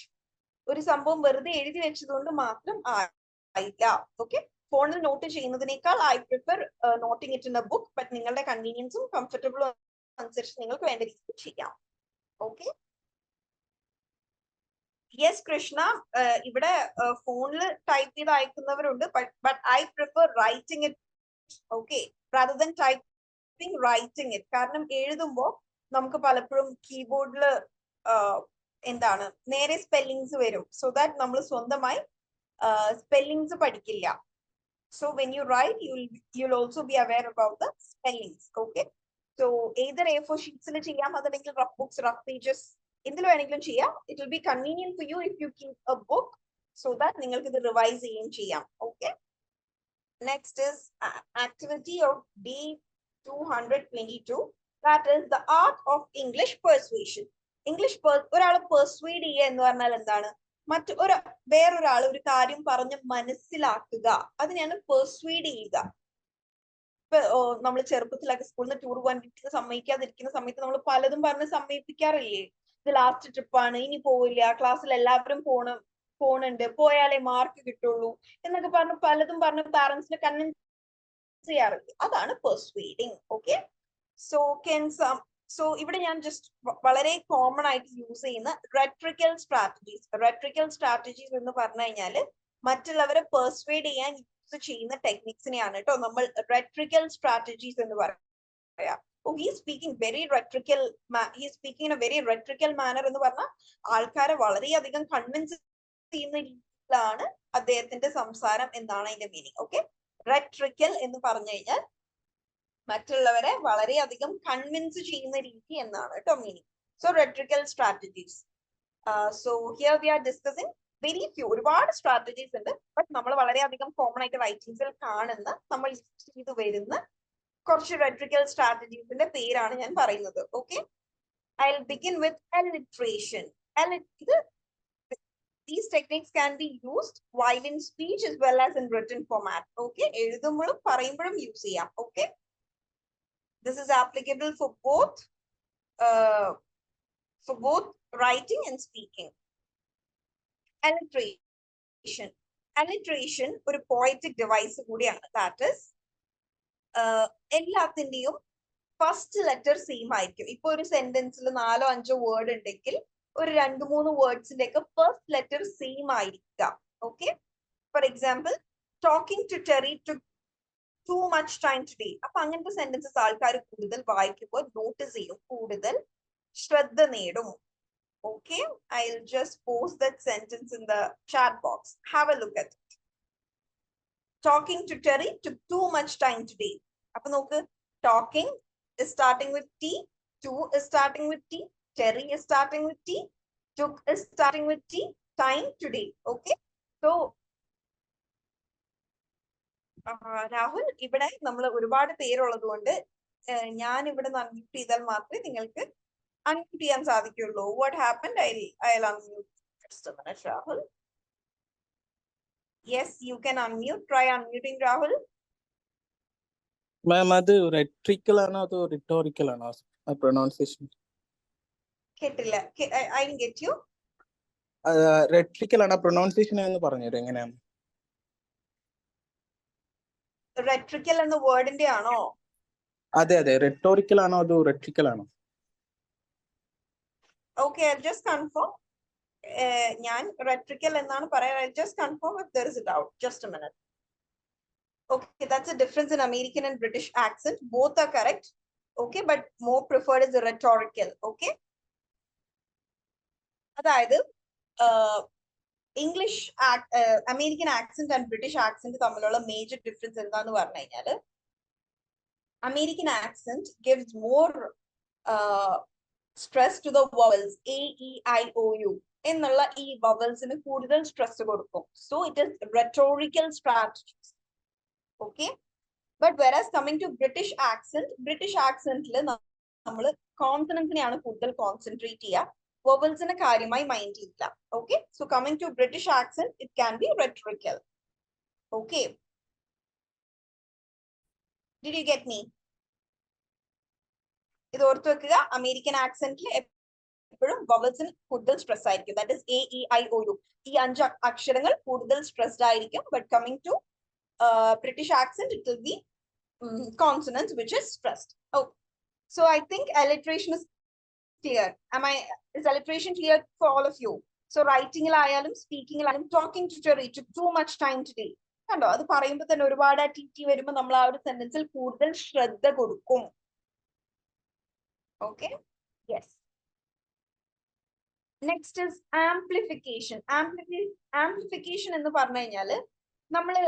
ഒരു സംഭവം വെറുതെ എഴുതി വെച്ചതുകൊണ്ട് മാത്രം ആയില്ല. ഓക്കെ, ഫോണിൽ നോട്ട് ചെയ്യുന്നതിനേക്കാൾ I prefer knotting it in A book. But നിങ്ങളുടെ കൺവീനിയൻസും കംഫർട്ടബിളും അനുസരിച്ച് നിങ്ങൾക്ക് വേണ്ട രീതിയിൽ ചെയ്യാം. ഓക്കെ, യെസ് കൃഷ്ണ, ഇവിടെ ഫോണിൽ ടൈപ്പ് ചെയ്ത് അയക്കുന്നവരുണ്ട്, but I prefer writing it. Okay, rather than typing, writing it. കാരണം എഴുതുമ്പോൾ നമുക്ക് പലപ്പോഴും കീബോർഡിൽ എന്താണ് നേരെ സ്പെല്ലിങ്സ് വരും. സോ ദാറ്റ് നമ്മൾ സ്വന്തമായി സ്പെല്ലിങ്സ് പഠിക്കില്ല. So when you write you will also be aware about the spellings. Okay, so either A4 ഷീറ്റ്സിൽ ചെയ്യാം, അതല്ലെങ്കിൽ റഫ് ബുക്സ്, റഫ് പേജസ്, എന്തിൽ വേണമെങ്കിലും ചെയ്യാം. It will be convenient for you if you keep a book so that നിങ്ങൾക്ക് ഇത് revise ചെയ്യുകയും ചെയ്യാം. Okay, next is activity of day 222. That is the art of English persuasion. ഒരാളെ persuade ചെയ്യുക എന്ന് പറഞ്ഞാൽ എന്താണ്? വേറൊരാൾ ഒരു കാര്യം പറഞ്ഞ് മനസ്സിലാക്കുക, അതിനെയാണ് പെർസ്വേഡ് ചെയ്യുക. ഇപ്പൊ നമ്മൾ ചെറുപ്പത്തിലൊക്കെ സ്കൂളിൽ നിന്ന് ടൂർ പോകാൻ സമ്മതിക്കാതിരിക്കുന്ന സമയത്ത് നമ്മൾ പലതും പറഞ്ഞ് സമ്മതിപ്പിക്കാറില്ലേ? ഇത് ലാസ്റ്റ് ട്രിപ്പാണ്, ഇനി പോവില്ല, ക്ലാസ്സിൽ എല്ലാവരും പോണുണ്ട്, പോയാലേ മാർക്ക് കിട്ടുള്ളൂ എന്നൊക്കെ പറഞ്ഞ് പലതും പറഞ്ഞ് പാരന്റ്സിനെ കൺവിൻസ് ചെയ്യാറില്ലേ? അതാണ് പെർസ്വേഡിങ്. ഓക്കെ, സോ ഇവിടെ ഞാൻ ജസ്റ്റ് വളരെ കോമൺ ആയിട്ട് യൂസ് ചെയ്യുന്ന റെട്രിക്കൽ സ്ട്രാറ്റജീസ് എന്ന് പറഞ്ഞു കഴിഞ്ഞാല് മറ്റുള്ളവരെ പെർസ്വേഡ് ചെയ്യാൻ യൂസ് ചെയ്യുന്ന ടെക്നിക്സിനെയാണ് കേട്ടോ നമ്മൾ റെട്രിക്കൽ സ്ട്രാറ്റജീസ് എന്ന് പറയാം. he's speaking in a very rhetorical manner എന്ന് പറഞ്ഞാൽ ആൾക്കാരെ വളരെയധികം കൺവിൻസ് ചെയ്യുന്ന രീതിയിലാണ് അദ്ദേഹത്തിന്റെ സംസാരം എന്നാണ് അതിന്റെ മീനിങ്. ഓക്കെ, റെട്രിക്കൽ എന്ന് പറഞ്ഞു കഴിഞ്ഞാൽ മറ്റുള്ളവരെ വളരെയധികം കൺവിൻസ് ചെയ്യുന്ന രീതി എന്നാണ് കേട്ടോ meaning. So rhetorical strategies. So here we are discussing very few, ഒരുപാട് സ്ട്രാറ്റജീസ് ഉണ്ട്. ബട്ട് നമ്മൾ വളരെയധികം കോമൺ ആയിട്ട് റൈറ്റിംഗ്സിൽ കാണുന്ന, നമ്മൾ യൂസ് ചെയ്ത് വരുന്ന കുറച്ച് റെട്രിക്കൽ സ്ട്രാറ്റജീസിന്റെ പേരാണ് ഞാൻ പറയുന്നത്. Okay, I'll begin with alliteration. These techniques can be used while in speech as well as in written format. Okay, എഴുതുമ്പോഴും പറയുമ്പോഴും യൂസ് ചെയ്യാം. Okay, this is applicable for both writing and speaking. Alliteration ഒരു poetic device കൂടിയാണ്. That is, എല്ലാത്തിന്റെയും first letter same ആയിരിക്കും. ഇപ്പൊ ഒരു സെന്റൻസിൽ 4 or 5 word ഉണ്ടെങ്കിൽ ഒരു 2-3 വേർഡ്സിന്റെ ഒക്കെ ഫസ്റ്റ് ലെറ്റർ സെയിം ആയിരിക്കാം. Okay, for example, talking to Terry took too much time today. അപ്പൊ അങ്ങനത്തെ സെന്റൻസസ് ആൾക്കാർ കൂടുതൽ വായിക്കുമ്പോൾ നോട്ടീസ് ചെയ്യും, കൂടുതൽ ശ്രദ്ധ നേടും. Okay, I'll just post that sentence in the chat box. Have a look at it. Talking to Terry took too much time today. അപ്പൊ നോക്ക്, talking is starting with T, to is starting with T, Terry is starting with T, took is starting with T, time today. Okay, so Rahul, ഇവിടെ നമ്മൾ ഒരുപാട് പേരുള്ളത് കൊണ്ട് ഞാൻ ഇവിടെ unmute ചെയ്താൽ മാത്രമേ നിങ്ങൾക്ക് unmute ചെയ്യാൻ സാധിക്കുള്ളൂ. What happened? I'll unmute. Just a minute, Rahul. Yes, you can unmute. Try unmuting, Rahul. Ma'am, adu rhetorical ano ado rhetorical ano pronunciation? കേട്ടില്ല. I didn't get you. Rhetorical ano pronunciation ennu പറഞ്ഞുതരൂ എങ്ങനെയാണ്? Rhetorical എന്ന വേർഡിന്റെ ആണോ? അതെ അതെ, rhetorical ano ado rhetorical ano? Okay, I'll just confirm. ഞാൻ rhetorical എന്നാണ് പറയാ. I'll just confirm if there is a doubt. Just a minute. Okay, that's a difference in American and British accent. Both are correct. Okay, but more preferred is the rhetorical. Okay, അതായത് English American accent and British accent തമ്മിലുള്ള major difference എന്താന്ന് പറഞ്ഞു കഴിഞ്ഞാല്, American accent gives more stress to the vowels A, E, I, O, U എന്നുള്ള ഈ വവൽസിന് കൂടുതൽ stress കൊടുക്കും. So it is rhetorical strategies. Okay, but whereas coming to British accentൽ നമ്മൾ കോൺസണൻസിനെയാണ് കൂടുതൽ കോൺസെൻട്രേറ്റ് ചെയ്യുക, വവൽസിനെ കാര്യമായി മൈൻഡ് ചെയ്യില്ല. Okay, so coming to British accent, it can be rhetorical. Okay, did you get me? ഇത് ഓർത്ത് വെക്കുക, അമേരിക്കൻ ആക്സെന്റിൽ എപ്പോഴും വവൽസിന് കൂടുതൽ സ്ട്രെസ് ആയിരിക്കും. That is A, E, I, O, U. ഈ 5 അക്ഷരങ്ങൾ കൂടുതൽ സ്ട്രെസ്ഡ് ആയിരിക്കും. But coming to British accent, it will be consonants which is stressed. Okay, so I think alliteration is clear. Is alliteration clear for all of you? So writing ലായാലും speaking ലായാലും talking to Terry took too much time today. കണ്ടോ, അത് പറയുമ്പോൾ തന്നെ ഒരുപാട് T വരുമ്പോൾ നമ്മൾ ആ ഒരു സെന്റൻസിൽ കൂടുതൽ ശ്രദ്ധ കൊടുക്കും. Okay, yes. Next is amplification. Amplification എന്ന് പറഞ്ഞു കഴിഞ്ഞാല് നമ്മള്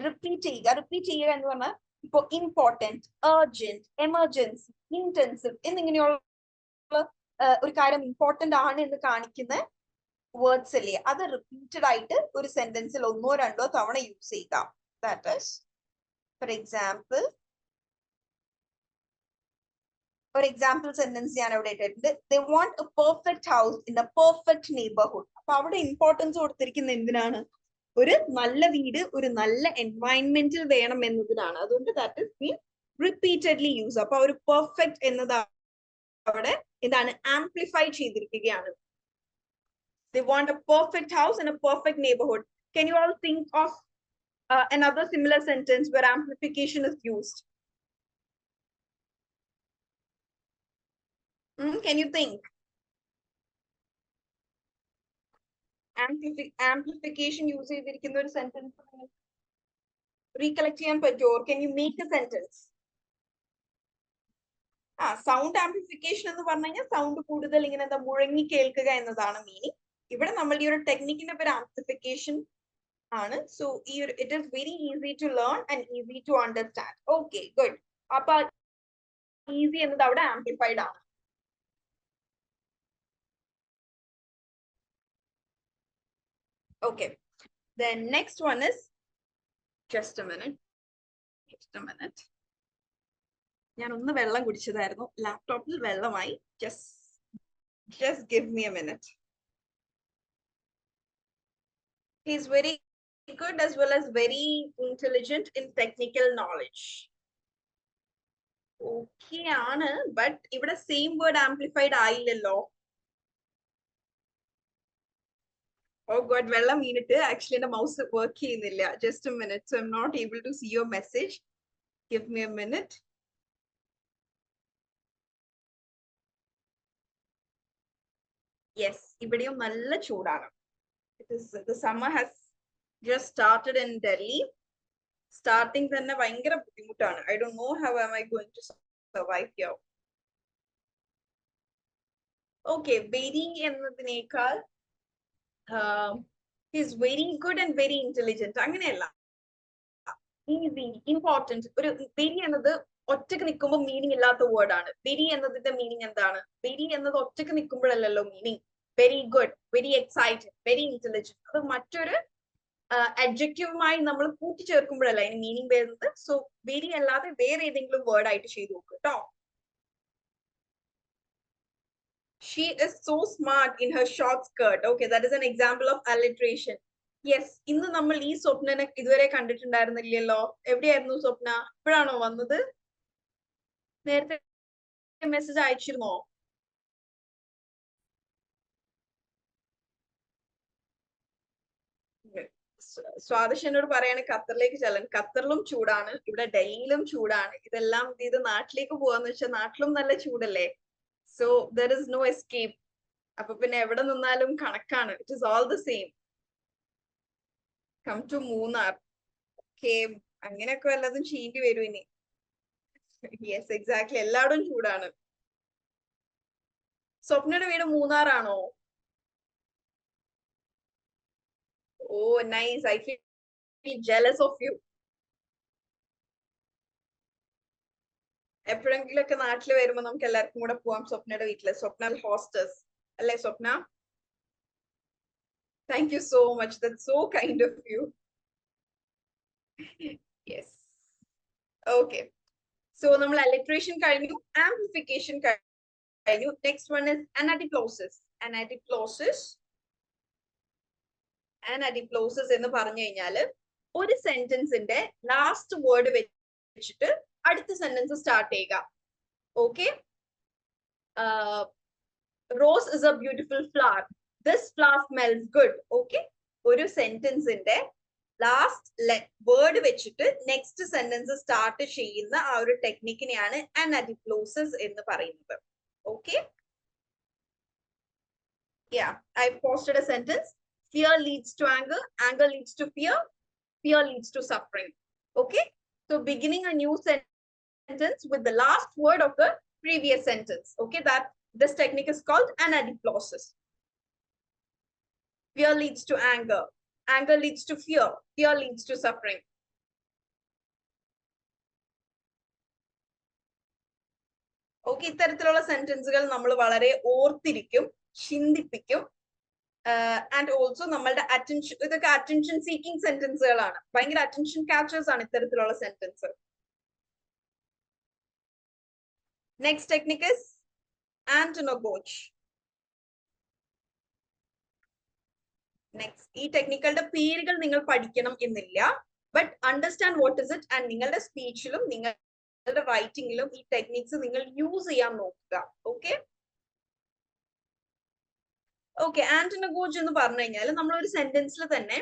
റിപ്പീറ്റ് ചെയ്യുക എന്ന് പറഞ്ഞാൽ, ഇപ്പൊ ഇമ്പോർട്ടന്റ്, അർജന്റ്, എമർജൻസി, ഇന്റൻസീവ് എന്നിങ്ങനെയുള്ള ഒരു കാര്യം ഇമ്പോർട്ടന്റ് ആണ് എന്ന് കാണിക്കുന്ന വേർഡ്സ് അല്ലേ, അത് റിപ്പീറ്റഡ് ആയിട്ട് ഒരു സെന്റൻസിൽ 1 or 2 തവണ യൂസ് ചെയ്യുക. ദാറ്റ് ഈസ്, ഫോർ എക്സാമ്പിൾ, ഒരു എക്സാമ്പിൾ സെന്റൻസ് ഞാൻ അവിടെ ഇട്ടിട്ടുണ്ട്. They want a perfect house in a perfect neighborhood. അപ്പൊ അവിടെ ഇമ്പോർട്ടൻസ് കൊടുത്തിരിക്കുന്ന എന്തിനാണ്? ഒരു നല്ല വീട് ഒരു നല്ല എൻവയൺമെന്റിൽ വേണം എന്നതിനാണ്. അതുകൊണ്ട് that is been repeatedly use. അപ്പൊ ഒരു പെർഫെക്റ്റ് എന്നത് അവിടെ എന്താണ്, ആംപ്ലിഫൈ ചെയ്തിരിക്കുകയാണ്. They want a perfect house in a perfect neighborhood. Can you all think of another similar sentence where amplification is used? Can you think? Amplification use ചെയ്തിരിക്കുന്ന ഒരു sentence recollect ചെയ്യാൻ പറ്റുമോ? Can you make a sentence? Sound amplification എന്ന് പറഞ്ഞു കഴിഞ്ഞാൽ sound കൂടുതൽ ഇങ്ങനെ എന്താ മുഴങ്ങി കേൾക്കുക എന്നതാണ് മീനിങ്. ഇവിടെ നമ്മൾ ഈ ഒരു ടെക്നിക്കിന്റെ പേര് ആംപ്ലിഫിക്കേഷൻ ആണ്. സോ ഈ ഒരു it is very easy to learn and easy to understand. Okay, good. അപ്പൊ ഈസി എന്നത് അവിടെ ആംപ്ലിഫൈഡ് ആണ്. Okay. Then next one is, just a minute. Just a minute. ഞാൻ ഒന്ന് വെള്ളം കുടിച്ചതായിരുന്നു, ലാപ്ടോപ്പിൽ വെള്ളമായി. Just give me a minute. He's very good as well as very intelligent in technical knowledge. Okay ആണ്, but ഇവിടെ same word amplified ആയില്ലല്ലോ. Oh God, വെള്ളം വീണിട്ട് actually എന്റെ mouse work ചെയ്യുന്നില്ല. Just a minute. So I'm not able to see your message. Give me a minute. Yes, ഇവിടെയും നല്ല ചൂടാണ്. The summer has just started in Delhi. Starting തന്നെ ഭയങ്കര ബുദ്ധിമുട്ടാണ്. I don't know how am I going to survive here. Okay, very എന്നതിനേക്കാൾ he's very good and very intelligent. അങ്ങനെയല്ല, easy, important. ഒരു very എന്നത് ഒറ്റക്ക് നിൽക്കുമ്പോൾ മീനിങ് ഇല്ലാത്ത വേർഡ് ആണ്. വെരി എന്നതിന്റെ മീനിങ് എന്താണ്? വെരി എന്നത് ഒറ്റക്ക് നിൽക്കുമ്പോഴല്ലോ meaning. Very good, very excited, very intelligent. അത് മറ്റൊരു അഡ്ജക്റ്റീവുമായി നമ്മൾ കൂട്ടിച്ചേർക്കുമ്പോഴല്ല അതിന് മീനിങ് വരുന്നത്. സോ വെരി അല്ലാതെ വേറെ ഏതെങ്കിലും വേർഡ് ആയിട്ട് ചെയ്തു നോക്ക് കേട്ടോ. She is so smart in her short skirt. Okay, that is an example of alliteration. Yes, ഇന്ന് നമ്മൾ ഈ സ്വപ്നനെ ഇതുവരെ കണ്ടിട്ടുണ്ടായിരുന്നില്ലല്ലോ. എവിടെയായിരുന്നു സ്വപ്ന? ഇപ്പോഴാണോ വന്നത്? നേരത്തെ മെസ്സേജ് അയച്ചിരുന്നോ? സ്വാദിഷ് എന്നോട് പറയാണ് ഖത്തറിലേക്ക് ചെല്ലാൻ. ഖത്തറിലും ചൂടാണ്, ഇവിടെ ഡൽഹിയിലും ചൂടാണ്. ഇതെല്ലാം ഇത് നാട്ടിലേക്ക് പോവാന്ന് വെച്ചാൽ നാട്ടിലും നല്ല ചൂടല്ലേ. So there is no escape. അപ്പൊ പിന്നെ എവിടെ നിന്നാലും കണക്കാണ്. It is all the same. Come to Munnar. Okay, അങ്ങനെയൊക്കെ വല്ലതും ചെയ്യേണ്ടി വരും ഇനി. യെസ്, എക്സാക്ട്ലി, എല്ലായിടും ചൂടാണ്. സ്വപ്നയുടെ വീട് മൂന്നാറാണോ? Oh, nice. I feel jealous of you. എപ്പോഴെങ്കിലൊക്കെ നാട്ടിൽ വരുമ്പോ നമുക്ക് എല്ലാവർക്കും കൂടെ പോവാം സ്വപ്നയുടെ വീട്ടില്. സ്വപ്ന ഹോസ്റ്റേഴ്സ് അല്ലേ സ്വപ്ന? Thank you so much. That's so kind of you. Yes. Okay. So നമ്മൾ alliteration കഴിഞ്ഞു, amplification കഴിഞ്ഞു. Next one is anadiplausis. Anadiplausis എന്ന് പറഞ്ഞു കഴിഞ്ഞാല് ഒരു സെന്റൻസിന്റെ ലാസ്റ്റ് വേർഡ് വെച്ചിട്ട് അടുത്ത സെന്റൻസ് സ്റ്റാർട്ട് ചെയ്യുക. Okay, rose is A beautiful flower. This flower smells good. Okay, ഒരു സെന്റൻസിന്റെ ലാസ്റ്റ് വേർഡ് വെച്ചിട്ട് നെക്സ്റ്റ് സെന്റൻസ് സ്റ്റാർട്ട് ചെയ്യുന്ന ആ ഒരു ടെക്നിക്കിനെയാണ് anadiplausis എന്ന് പറയുന്നത്. Okay, yeah, I posted a sentence. Fear leads to anger, anger leads to fear, fear leads to suffering. Okay, so beginning a new sentence with the last word of the previous sentence. Okay, that this technique is called anadiplausis. Fear leads to anger, anger leads to fear, fear leads to suffering. Okay, ഇത്തരത്തിലുള്ള സെന്റൻസുകൾ നമ്മൾ വളരെ ഓർത്തിരിക്കും, ചിന്തിപ്പിക്കും. And also നമ്മളുടെ attention, ഇതൊക്കെ attention seeking സെന്റൻസുകളാണ്. ഭയങ്കര അറ്റൻഷൻ ക്യാച്ചേഴ്സ് ആണ് ഇത്തരത്തിലുള്ള sentence. Next technique is antanagoge. Next, ഈ ടെക്നിക്കുകളുടെ പേരുകൾ നിങ്ങൾ പഠിക്കണം എന്നില്ല, but understand what is it. And നിങ്ങളുടെ സ്പീച്ചിലും നിങ്ങളുടെ റൈറ്റിംഗിലും ഈ ടെക്നിക്സ് നിങ്ങൾ യൂസ് ചെയ്യാൻ നോക്കുക. ഓക്കെ, ഓക്കെ, ആന്റോനഗോജ് എന്ന് പറഞ്ഞു കഴിഞ്ഞാൽ നമ്മൾ ഒരു സെന്റൻസിൽ തന്നെ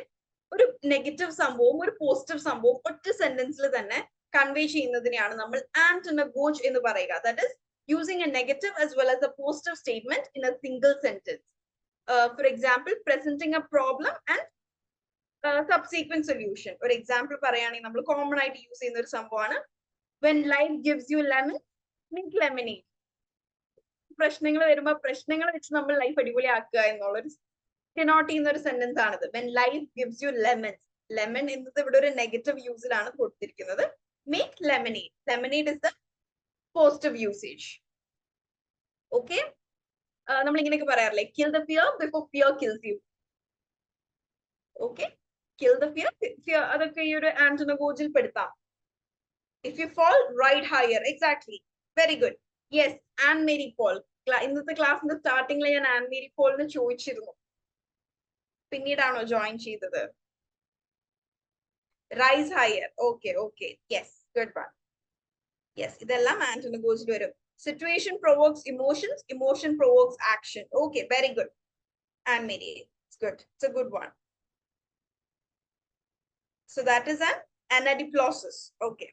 ഒരു നെഗറ്റീവ് സംഭവം ഒരു പോസിറ്റീവ് സംഭവം ഒറ്റ സെന്റൻസിൽ തന്നെ കൺവേ ചെയ്യുന്നതിനെയാണ് നമ്മൾ ആന്റോനഗോജ് എന്ന് പറയുക. That is using A negative as well as A positive statement in A single sentence. For example, presenting A problem and subsequent solution. ഒരു എക്സാമ്പിൾ പറയുകയാണെങ്കിൽ നമ്മൾ കോമൺ ആയിട്ട് യൂസ് ചെയ്യുന്ന ഒരു സംഭവമാണ് when life gives you lemon, make lemonade. പ്രശ്നങ്ങൾ വരുമ്പോ പ്രശ്നങ്ങൾ വെച്ച് നമ്മൾ ലൈഫ് അടിപൊളിയാക്കുക എന്നുള്ളൊരു ഡിനോട്ട് ചെയ്യുന്ന ഒരു സെന്റൻസ് ആണിത്. when life gives you lemons. Lemon എന്നത് ഇവിടെ ഒരു നെഗറ്റീവ് യൂസിലാണ് കൊടുത്തിരിക്കുന്നത്. make lemonade. lemonade is the positive usage. Okay, നമ്മൾ ഇങ്ങനെയൊക്കെ പറയാറില്ലേ, kill the fear before fear kills you. Okay, kill the fear. Fear അതൊക്കെ ഈ ഒരു ആന്റോണഗോജിൽ പെടുത്താം. If you fall, ride higher. Exactly. Very good. Yes, Anne Marie Paul. ഇന്നത്തെ ക്ലാസ്സിന്റെ സ്റ്റാർട്ടിംഗിൽ ഞാൻ an Mary പോളിന് ചോദിച്ചിരുന്നു. പിന്നീടാണോ ജോയിൻ ചെയ്തത്? Rise higher. Okay, okay. Yes, good one. Yes, ഇതെല്ലാം ആന്റോണഗോജിൽ വരും. Situation provokes emotions, emotion provokes action. Okay, very good. Anne Marie. It's good. It's a good one. So that is an anadiplosis. Okay.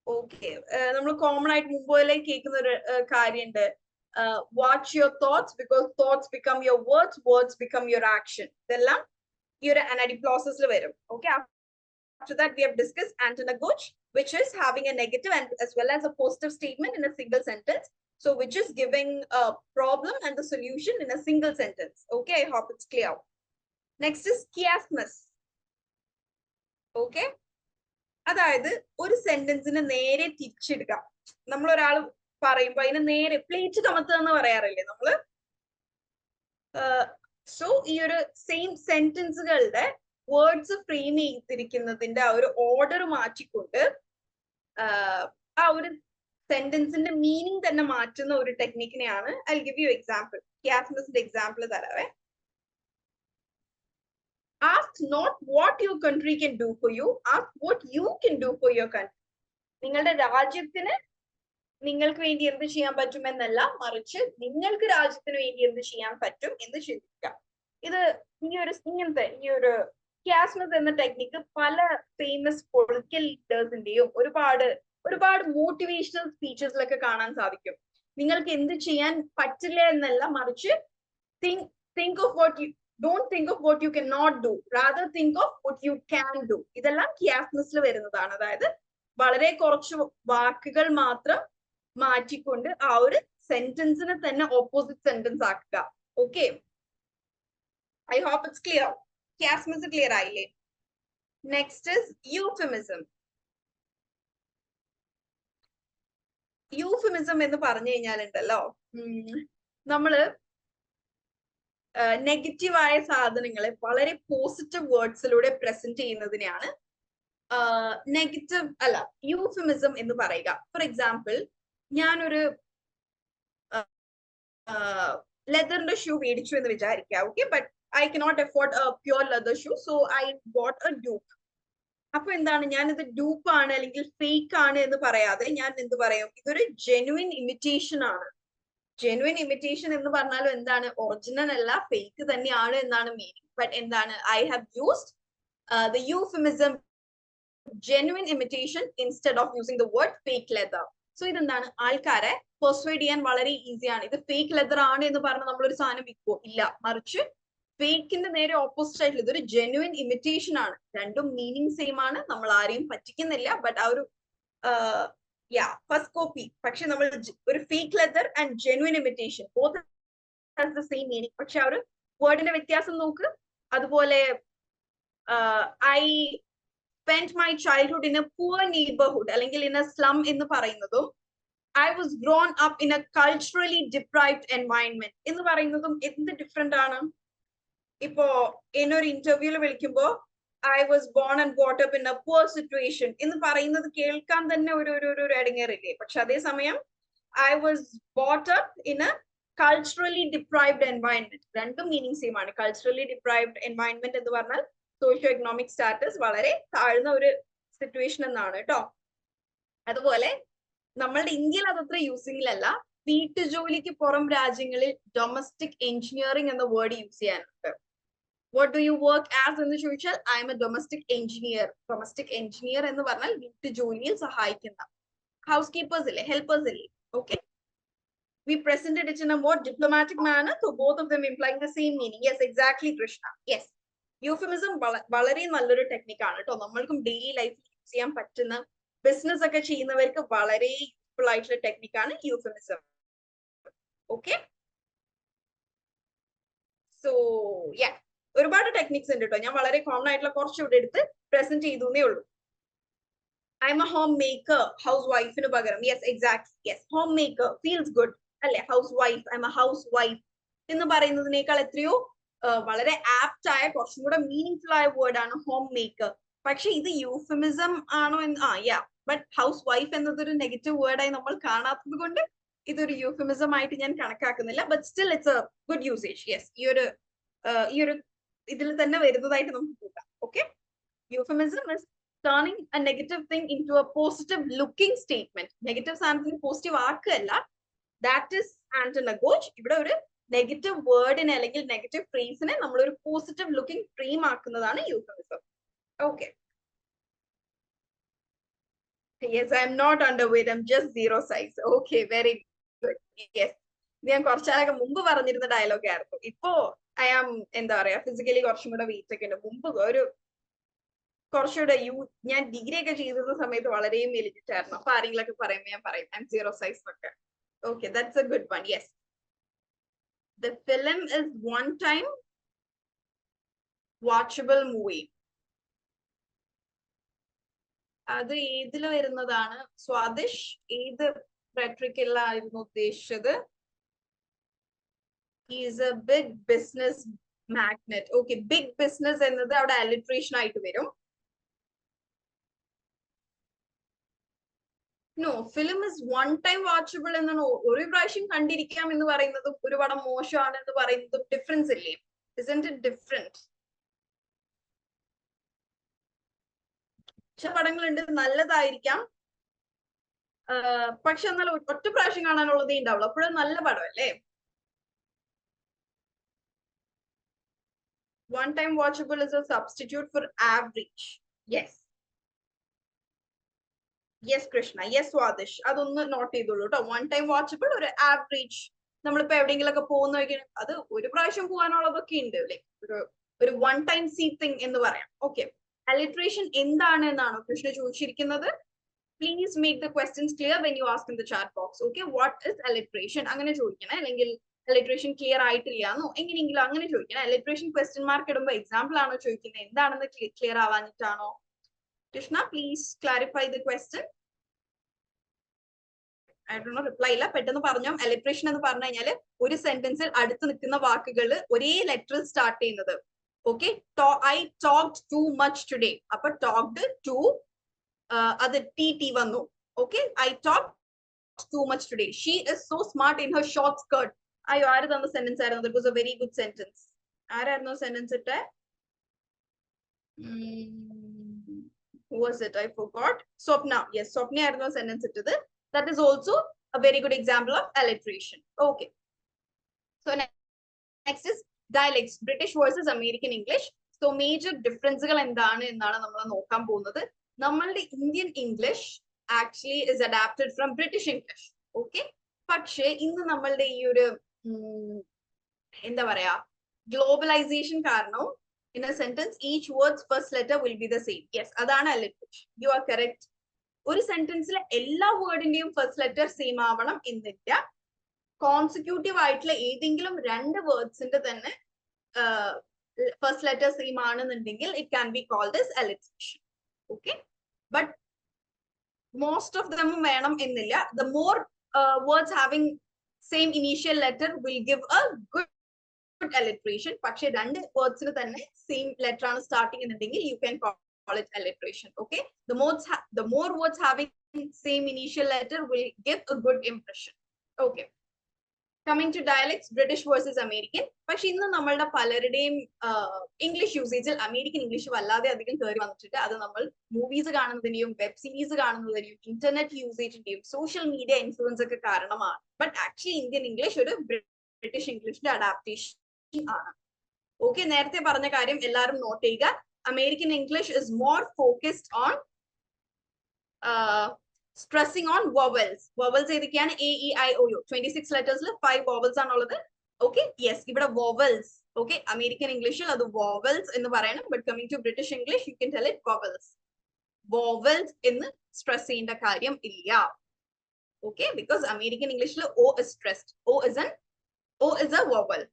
Okay. നമ്മൾ common ആയിട്ട് മുമ്പ് കേൾക്കുന്ന ഒരു കാര്യമുണ്ട്. Watch your thoughts because thoughts become your words, words become your action. ഇതെല്ലാം ഈ ഒരു anadiplosis വരും. Okay. After that, we have discussed antonagoge, which is having a negative and as well as a positive statement in a single sentence. So, which is giving a problem and the solution in a single sentence. Okay, I hope it's clear. Next is chiasmus. Okay. അതായത് ഒരു സെന്റൻസിന് നേരെ തിരിച്ചെടുക്കാം. നമ്മൾ ഒരാൾ പറയുമ്പോ അതിന് നേരെ plate കമത്തുക എന്ന് പറയാറില്ലേ നമ്മള്. സോ ഈ ഒരു സെയിം സെന്റൻസുകളുടെ വേർഡ്സ് ഫ്രെയിം ചെയ്തിരിക്കുന്നതിന്റെ ആ ഒരു ഓർഡർ മാറ്റിക്കൊണ്ട് ആ ഒരു സെന്റൻസിന്റെ മീനിങ് തന്നെ മാറ്റുന്ന ഒരു ടെക്നിക്കിനെയാണ് ഐ ഗിവ് യു എക്സാമ്പിൾ. ചിയാസ്മസിന്റെ എക്സാമ്പിൾ തരാവേ. Ask not what your country can do for you, ask what you can do for your country. നിങ്ങളുടെ രാജ്യത്തിന് നിങ്ങൾക്ക് വേണ്ടി എന്ത് ചെയ്യാൻ പറ്റുമെന്നല്ല, മറിച്ച് നിങ്ങൾക്ക് രാജ്യത്തിന് വേണ്ടി എന്ത് ചെയ്യാൻ പറ്റും എന്ന് ചിന്തിക്കാം. ഇത് ഇങ്ങനത്തെ ഈ ഒരു ചിയാസ്മസ് എന്ന ടെക്നിക്ക് പല ഫേമസ് പൊളിറ്റിക്കൽ ലീഡേഴ്സിന്റെയും ഒരുപാട് മോട്ടിവേഷണൽ സ്പീച്ചസിലൊക്കെ കാണാൻ സാധിക്കും. നിങ്ങൾക്ക് എന്ത് ചെയ്യാൻ പറ്റില്ല എന്നല്ല, മറിച്ച് think of what you don't think of what you cannot do, rather think of what you can do. ഇതെല്ലാം ചിയാസ്മസിൽ വരുന്നതാണ്. അതായത് വളരെ കുറച്ച് വാക്കുകൾ മാത്രം മാറ്റിക്കൊണ്ട് ആ ഒരു സെന്റൻസിനെ തന്നെ ഓപ്പോസിറ്റ് സെന്റൻസ് ആക്കുക. Okay, I hope it's clear. Chiasmus clear ആയില്ലേ? Next is euphemism. യൂഫെമിസം എന്ന് പറഞ്ഞു കഴിഞ്ഞാലുണ്ടല്ലോ, നമ്മള് നെഗറ്റീവായ സാധനങ്ങളെ വളരെ പോസിറ്റീവ് വേർഡ്സിലൂടെ പ്രസന്റ് ചെയ്യുന്നതിനെയാണ് നെഗറ്റീവ് അല്ല യൂഫെമിസം എന്ന് പറയുക. ഫോർ എക്സാമ്പിൾ, ഞാനൊരു ലെതറിന്റെ ഷൂ മേടിച്ചു എന്ന് വിചാരിക്കുക. Okay, but I cannot afford A pure leather shoe, so I boat A dupe. അപ്പൊ എന്താണ്, ഞാനിത് ഡ്യൂപ്പ് ആണ് അല്ലെങ്കിൽ ഫേക്ക് ആണ് എന്ന് പറയാതെ ഞാൻ എന്ത് പറയും, ഇതൊരു ജെനുവിൻ ഇമിറ്റേഷൻ ആണ്. ജെനുവിൻ ഇമിറ്റേഷൻ എന്ന് പറഞ്ഞാലും എന്താണ്, ഒറിജിനൽ അല്ല, ഫേക്ക് തന്നെയാണ് എന്നാണ് മീനിങ്. ബട്ട് എന്താണ്, I have used the euphemism genuine imitation instead of using the word fake leather. So ഇതെന്താണ്, ആൾക്കാരെ പെർസ്വേഡ് ചെയ്യാൻ വളരെ ഈസിയാണ്. ഇത് ഫേക്ക് ലെതർ ആണ് എന്ന് പറഞ്ഞാൽ നമ്മളൊരു സാധനം വിൽക്കുമോ? ഇല്ല, മറിച്ച് ഫേക്കിന്റെ നേരെ ഓപ്പോസിറ്റ് ആയിട്ടുള്ള ഇതൊരു ജെനുവിൻ ഇമിറ്റേഷൻ ആണ്. രണ്ടും മീനിങ് സെയിം ആണ്, നമ്മൾ ആരെയും പറ്റിക്കുന്നില്ല. ബട്ട് ആ ഒരു ഫസ്റ്റ് കോപ്പി, പക്ഷെ നമ്മൾ ഒരു fake leather and genuine imitation both has the same meaning, പക്ഷെ ആ ഒരു വേർഡിന്റെ വ്യത്യാസം നോക്ക്. അതുപോലെ I spend my childhood in A poor neighbourhood അല്ലെങ്കിൽ ഇൻ എ സ്ലം എന്ന് പറയുന്നതും I was grown up in A culturally deprived environment എന്ന് പറയുന്നതും എന്ത് ഡിഫറെന്റ് ആണ്. ഇപ്പോ എന്നൊരു ഇന്റർവ്യൂല് വിളിക്കുമ്പോ I was born and brought up in a poor situation എന്ന് പറയുന്നത് കേൾക്കാൻ തന്നെ ഒരു ഇടങ്ങേറില്ലേ. പക്ഷെ അതേസമയം I was brought up in a culturally deprived environment, രണ്ടും മീനിങ് സെയിം ആണ്. കൾച്ചറലി ഡിപ്രൈവ്ഡ് എൻവയൺമെന്റ് എന്ന് പറഞ്ഞാൽ സോഷ്യോ എക്കണോമിക് സ്റ്റാറ്റസ് വളരെ താഴ്ന്ന ഒരു സിറ്റുവേഷൻ എന്നാണ് കേട്ടോ. അതുപോലെ നമ്മളുടെ ഇന്ത്യയിൽ അതത്ര യൂസിങ്ങിലല്ല. വീട്ടുജോലിക്ക് പുറം രാജ്യങ്ങളിൽ ഡൊമസ്റ്റിക് എഞ്ചിനീയറിംഗ് എന്ന വേർഡ് യൂസ് ചെയ്യാനുണ്ട്. What do you work as എന്ന് ചോദിച്ചാൽ I am a domestic engineer. Domestic engineer എന്ന് പറഞ്ഞാൽ വീട്ടുജോലിയിൽ സഹായിക്കുന്ന ഹൗസ് കീപ്പേഴ്സ് ഇല്ലേ, ഹെൽപ്പേഴ്സ് ഇല്ലേ. Okay, we presented it in a more diplomatic manner, so both of them implying the same meaning. Yes, exactly, Krishna. Yes, euphemism വളരെ നല്ലൊരു ടെക്നിക്കാണ് കേട്ടോ. നമ്മൾക്കും daily ലൈഫിൽ യൂസ് ചെയ്യാൻ പറ്റുന്ന, ബിസിനസ് ഒക്കെ ചെയ്യുന്നവർക്ക് വളരെ യൂസ്ഫുൾ ആയിട്ടുള്ള ടെക്നിക്കാണ് euphemism. Okay, so yeah, ഒരുപാട് ടെക്നിക്സ് ഉണ്ട് കേട്ടോ. ഞാൻ വളരെ കോമൺ ആയിട്ടുള്ള കുറച്ച് ഇവിടെ എടുത്ത് പ്രസന്റ് ചെയ്തേ ഉള്ളൂ. I am a homemaker, ഹൗസ് വൈഫിന് പകരം. Yes, exactly. Yes, homemaker feels good അല്ലെ. Housewife, I am a housewife എന്ന് പറയുന്നതിനേക്കാൾ എത്രയോ വളരെ ആപ്റ്റ് ആയ കുറച്ചും കൂടെ മീനിങ് ആയ വേർഡ് ആണ് ഹോം മേക്കർ. പക്ഷെ ഇത് യൂഫമിസം ആണോ എന്ന് യാ ബട്ട് ഹൗസ് വൈഫ് എന്നതൊരു നെഗറ്റീവ് വേർഡായി നമ്മൾ കാണാത്തത് കൊണ്ട് ഇതൊരു യൂഫമിസം ആയിട്ട് ഞാൻ കണക്കാക്കുന്നില്ല. But still it's a good usage. Yes, ഈ ഒരു ഇതിൽ തന്നെ വരുന്നതായിട്ട് നമുക്ക് കൂട്ടാം. Okay, euphemism is turning a negative thing into a positive looking statement. Negative സാധനത്തിന് പോസിറ്റീവ് ആക്കുകയല്ല. That is antanagoge. ഇവിടെ ഒരു നെഗറ്റീവ് വേർഡിനെ അല്ലെങ്കിൽ നെഗറ്റീവ് ഫ്രേസിനെ നമ്മൾ ഒരു പോസിറ്റീവ് ലുക്കിംഗ് ഫ്രെയിം ആക്കുന്നതാണ് euphemism. Okay, yes, I am not underweight, I'm just zero size. Okay, very good. Yes, ഇത് ഞാൻ കുറച്ചാലൊക്കെ മുമ്പ് പറഞ്ഞിരുന്ന ഡയലോഗ് ആയിരുന്നു. ഇപ്പോ ഐ ആം എന്താ പറയാ ഫിസിക്കലി കുറച്ചും കൂടെ വെയിറ്റ് ഒക്കെ ഉണ്ട്. മുമ്പ് ഒരു കുറച്ചുകൂടെ ഞാൻ ഡിഗ്രി ഒക്കെ ചെയ്തിരുന്ന സമയത്ത് വളരെ മെലിഞ്ഞിട്ടായിരുന്നു. അപ്പൊ ആരെങ്കിലൊക്കെ പറയുമ്പോൾ ഞാൻ പറയും ഐ എം സീറോ സൈസ് ഒക്കെ. Okay, that's a good one. Yes, the film is one time watchable movie. അത് ഏതില് വരുന്നതാണ്? സ്വാദിഷ് ഏത് റെട്രിക്കിലായിരുന്നു ഉദ്ദേശിച്ചത്? Is a big business magnate. Okay, big business എന്നത് അവിടെ അലിട്രേഷൻ ആയിട്ട് വരും. No, film is one time watchable എന്നാണ്. ഒരു പ്രാവശ്യം കണ്ടിരിക്കാം എന്ന് പറയുന്നതും ഒരു പടം മോശമാണ് എന്ന് പറയുന്നതും ഡിഫറൻസ് ഇല്ലേ? Isn't it different? ചില പടങ്ങളുണ്ട് നല്ലതായിരിക്കാം, പക്ഷെ എന്നാൽ ഒറ്റ പ്രാവശ്യം കാണാനുള്ളതേ ഉണ്ടാവുള്ളൂ. അപ്പോഴും നല്ല പടമല്ലേ? One time watchable is a substitute for average. Yes. Yes, Krishna. Yes, Swadish. അതൊന്ന് നോട്ട് ചെയ്തോളൂ കേട്ടോ. വൺ ടൈം വാച്ചബിൾ ഒരു ആവറേജ്. നമ്മളിപ്പോ എവിടെയെങ്കിലൊക്കെ പോകുന്ന അത് ഒരു പ്രാവശ്യം പോകാനുള്ളതൊക്കെ ഉണ്ട്. ലൈക്ക് ഒരു വൺ ടൈം സീ തിങ് എന്ന് പറയാം. ഓക്കെ, അലിട്രേഷൻ എന്താണ് എന്നാണോ കൃഷ്ണ ചോദിച്ചിരിക്കുന്നത്? Please make the questions clear when you ask in the chat box. Okay, what is alliteration അങ്ങനെ ചോദിക്കണേ. അല്ലെങ്കിൽ അലിട്രേഷൻ ക്ലിയർ ആയിട്ടില്ല എന്നോ എങ്ങനെയെങ്കിലും അങ്ങനെ ചോദിക്കണം. അലിട്രേഷൻ ക്വസ്റ്റ്യൻ മാർക്ക് ഇടുമ്പോൾ എക്സാമ്പിൾ ആണോ ചോദിക്കുന്നത്, എന്താണെന്ന് ക്ലിയർ ആവാനിട്ടാണോ? Krishna, please clarify the question. I do not reply ഇല്ല, പെട്ടെന്ന് പറഞ്ഞോ. അലിട്രേഷൻ എന്ന് പറഞ്ഞു കഴിഞ്ഞാൽ ഒരു സെന്റൻസിൽ അടുത്ത് നിൽക്കുന്ന വാക്കുകൾ ഒരേ ലെറ്ററിൽ സ്റ്റാർട്ട് ചെയ്യുന്നത്. Okay, I talked too much today. അപ്പൊ ടോക്ഡ് ടു അത് ടി വന്നു. Okay, I talked too much today. She is so smart in her short skirt. അയ്യോ, ആര് തന്ന സെന്റൻസ് ആയിരുന്നു? It was a very good sentence. ആരായിരുന്നു sentence ഇട്ടെ? Who was it? I forgot. Swapna. Yes, Swapna ആയിരുന്നു sentence ഇട്ടത്. That is also a very good example of alliteration. Okay. So next is dialects, British versus American English. So major differences എന്താണ് എന്നാണ് നമ്മൾ നോക്കാൻ പോകുന്നത്. നമ്മളുടെ Indian English actually is adapted from British English. Okay. പക്ഷേ ഇന്ന് നമ്മളുടെ ഈ ഒരു എന്താ പറയാ ഗ്ലോബലൈസേഷൻ കാരണം in a sentence each word's first letter will be the same. Yes, അതാണ് alliteration. You are correct. ഒരു സെന്റൻസിലെ എല്ലാ വേർഡിന്റെയും ഫസ്റ്റ് ലെറ്റർ സെയിം ആവണം എന്നില്ല. കോൺസിക്യൂട്ടീവ് ആയിട്ടുള്ള ഏതെങ്കിലും രണ്ട് വേർഡ്സിന്റെ തന്നെ ഫസ്റ്റ് ലെറ്റർ സെയിം ആണെന്നുണ്ടെങ്കിൽ it can be called as alliteration. Okay, but most of them വേണം എന്നില്ല. The more words having same initial letter will give a good alliteration. പക്ഷെ രണ്ട് വേർഡ്സിന് തന്നെ സെയിം ലെറ്റർ ആണ് സ്റ്റാർട്ടിംഗ് എന്നുണ്ടെങ്കിൽ you can call it alliteration. Okay, the more words having same initial letter will give a good impression. Okay, coming to dialects, British versus American. പക്ഷെ ഇന്ന് നമ്മളുടെ പലരുടെയും ഇംഗ്ലീഷ് യൂസേജിൽ അമേരിക്കൻ ഇംഗ്ലീഷ് വല്ലാതെ അധികം കയറി വന്നിട്ടുണ്ട്. അത് നമ്മൾ മൂവീസ് കാണുന്നതിന്റെയും വെബ് സീരീസ് കാണുന്നതിന്റെയും ഇന്റർനെറ്റ് യൂസേജിന്റെയും സോഷ്യൽ മീഡിയ ഇൻഫ്ലുവൻസ് ഒക്കെ കാരണമാണ്. ബട്ട് ആക്ച്വലി ഇന്ത്യൻ ഇംഗ്ലീഷ് ഒരു ബ്രിട്ടീഷ് ഇംഗ്ലീഷിന്റെ അഡാപ്റ്റേഷൻ ആണ്. ഓക്കെ, നേരത്തെ പറഞ്ഞ കാര്യം എല്ലാവരും നോട്ട് ചെയ്യുക. American English is more focused on stressing on vowels. Vowels ഏതൊക്കെയാണ്? A, E, I, O, U. 26 ലെറ്റേഴ്സിൽ 5 vowels ആണുള്ളത്. ഓക്കെ, യെസ്, ഇവിടെ vowels. ഓക്കെ, അമേരിക്കൻ ഇംഗ്ലീഷിൽ അത് vowels എന്ന് പറയണം. But coming to British English you can tell it vowels. Vowels എന്ന് സ്ട്രെസ് ചെയ്യേണ്ട കാര്യം ഇല്ല. ഓക്കെ, ബിക്കോസ് അമേരിക്കൻ ഇംഗ്ലീഷിൽ O is stressed. O is a vowel.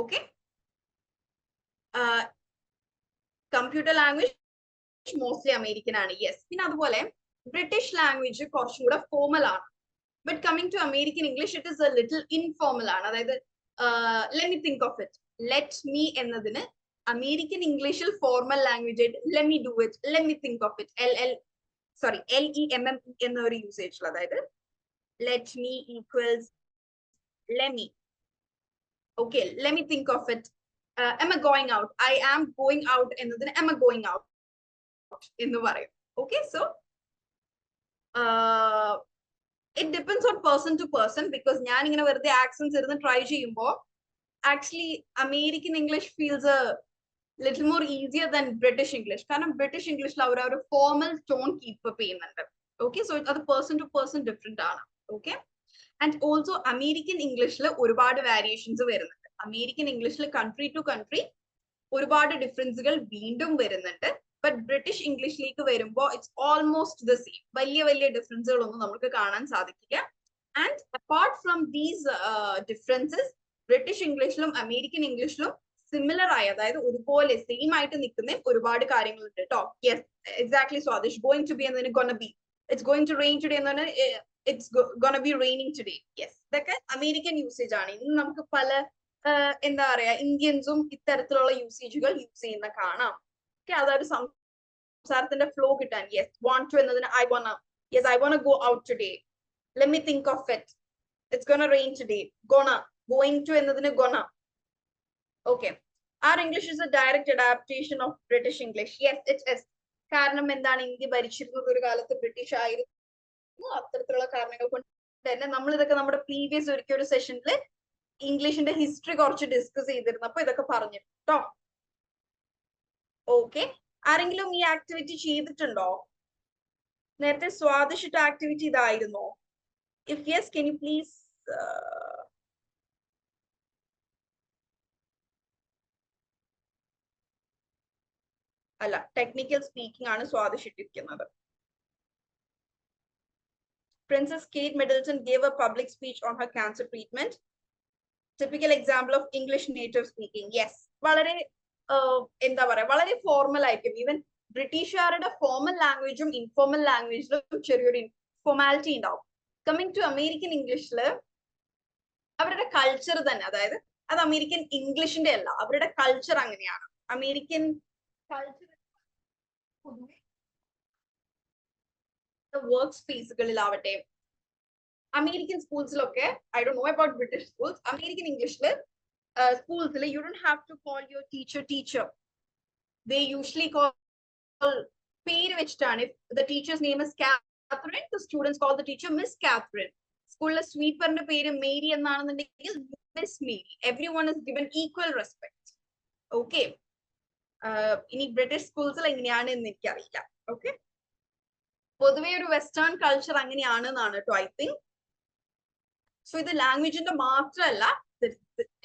Okay, computer language mostly American ആണ്. യെസ്, പിന്നെ അതുപോലെ ബ്രിട്ടീഷ് ലാംഗ്വേജ് കുറച്ചും കൂടെ ഫോമൽ ആണ്. But coming to American English it is a little informal ആണ്. അതായത് let me think of it. let me എന്നതിന് American ഇംഗ്ലീഷിൽ ഫോർമൽ ലാംഗ്വേജ് ആയിട്ട് let me do it, let me think of it, LEMME എന്ന ഒരു usage, അതായത് let me equals let me, okay, let me think of it, am I going out, I am going out എന്നതിന് am I going out എന്ന് പറയും. Okay, so it depends on person to person, because ഞാൻ ഇങ്ങനെ വെറുതെ accents ഇരുന്ന് try ചെയ്യുമ്പോൾ actually American English feels a little more easier than British English. കാരണം British English അവർ ഒരു ഫോർമൽ ടോൺ കീപ്പ് ചെയ്യുന്നുണ്ട്. Okay, so അത് person to person different ആണ്. Okay, and also American English ഒരുപാട് വേരിയേഷൻസ് വരുന്നുണ്ട്. American English country to country ഒരുപാട് ഡിഫറൻസുകൾ വീണ്ടും വരുന്നുണ്ട്. ബട്ട് ബ്രിട്ടീഷ് ഇംഗ്ലീഷിലേക്ക് വരുമ്പോൾ ഇറ്റ്സ് ഓൾമോസ്റ്റ് ദ സെയിം. വലിയ വലിയ ഡിഫറൻസുകളൊന്നും നമുക്ക് കാണാൻ സാധിക്കില്ല. And apart from these differences, British ഇംഗ്ലീഷിലും അമേരിക്കൻ ഇംഗ്ലീഷിലും സിമിലർ ആയി, അതായത് ഒരുപോലെ സെയിം ആയിട്ട് നിൽക്കുന്ന ഒരുപാട് കാര്യങ്ങളുണ്ട് കേട്ടോ. Yes, exactly Swadish. Going to be എന്നതിന് gonna be, it's going to rain today എന്ന് പറഞ്ഞാൽ it's gonna be raining today. Yes, ഇതൊക്കെ അമേരിക്കൻ യൂസേജ് ആണ്. ഇന്ന് നമുക്ക് പല എന്താ പറയാ ഇന്ത്യൻസും ഇത്തരത്തിലുള്ള യൂസേജുകൾ യൂസ് ചെയ്യുന്ന കാണാം. അതൊരു സംസാരത്തിന്റെ ഫ്ലോ കിട്ടാൻ. യെസ്, വാണ്ട് ടു എന്നതിന് I wanna, yes I wanna go out today, let me think of it, it's gonna rain today. Gonna, going to എന്നതിന് gonna. Okay, our English is a direct adaptation of British English. Yes, it is. കാരണം എന്താണ്, India ഭരിച്ചിരുന്നത് ഒരു കാലത്ത് British ആയിരുന്നു. അത്തരത്തിലുള്ള കാരണങ്ങൾ കൊണ്ട് തന്നെ നമ്മൾ ഇതൊക്കെ നമ്മുടെ പ്രീവിയസ് ഒരിക്കൽ ഒരു സെഷനിൽ ഇംഗ്ലീഷിന്റെ ഹിസ്റ്ററി കുറച്ച് ഡിസ്കസ് ചെയ്തിരുന്നു. അപ്പൊ ഇതൊക്കെ പറഞ്ഞു കേട്ടോ. ഓക്കെ, ആരെങ്കിലും ഈ ആക്ടിവിറ്റി ചെയ്തിട്ടുണ്ടോ? നേരത്തെ സ്വാദിഷിട്ട ആക്ടിവിറ്റി ഇതായിരുന്നോ? If yes, can you please അല്ല, ടെക്നിക്കൽ സ്പീക്കിംഗ് ആണ് സ്വാദിഷിട്ടിരിക്കുന്നത്. Princess Kate Middleton gave a public speech on her cancer treatment. Typical example of English native speaking. Yes, വളരെ എന്താ പറയാ, വളരെ ഫോർമൽ ആയിരിക്കും. ഈവൻ ബ്രിട്ടീഷുകാരുടെ ഫോർമൽ ലാംഗ്വേജും ഇൻഫോർമൽ ലാംഗ്വേജിലും ചെറിയൊരു ഫോർമാലിറ്റി ഉണ്ടാവും. കമ്മിങ് ടു അമേരിക്കൻ ഇംഗ്ലീഷില് അവരുടെ കൾച്ചർ തന്നെ, അതായത് അത് അമേരിക്കൻ ഇംഗ്ലീഷിന്റെ അല്ല, അവരുടെ കൾച്ചർ അങ്ങനെയാണ്. അമേരിക്കൻ കൾച്ചർ വർക്ക് സ്പേസുകളിലാവട്ടെ, അമേരിക്കൻ സ്കൂൾസിലൊക്കെ, I don't know about British schools, American ഇംഗ്ലീഷില് സ്കൂൾസിൽ you don't have to call your teacher. They usually call പേര് വെച്ചിട്ടാണ്. If the teacher's name is Katherine, the students call the teacher Miss Katherine. സ്കൂളിലെ സ്വീപ്പറിന്റെ പേര് Mary എന്നാണെന്നുണ്ടെങ്കിൽ Miss Mary. Everyone is given equal respect. Okay, ഇനി British സ്കൂൾസിൽ എങ്ങനെയാണ് എന്ന് എനിക്കറിയില്ല. ഓക്കെ, പൊതുവെ ഒരു വെസ്റ്റേൺ കൾച്ചർ അങ്ങനെയാണ് എന്നാണ് കേട്ടോ ഐ തിങ്ക്. സോ ഇത് ലാംഗ്വേജിന്റെ മാത്രമല്ല,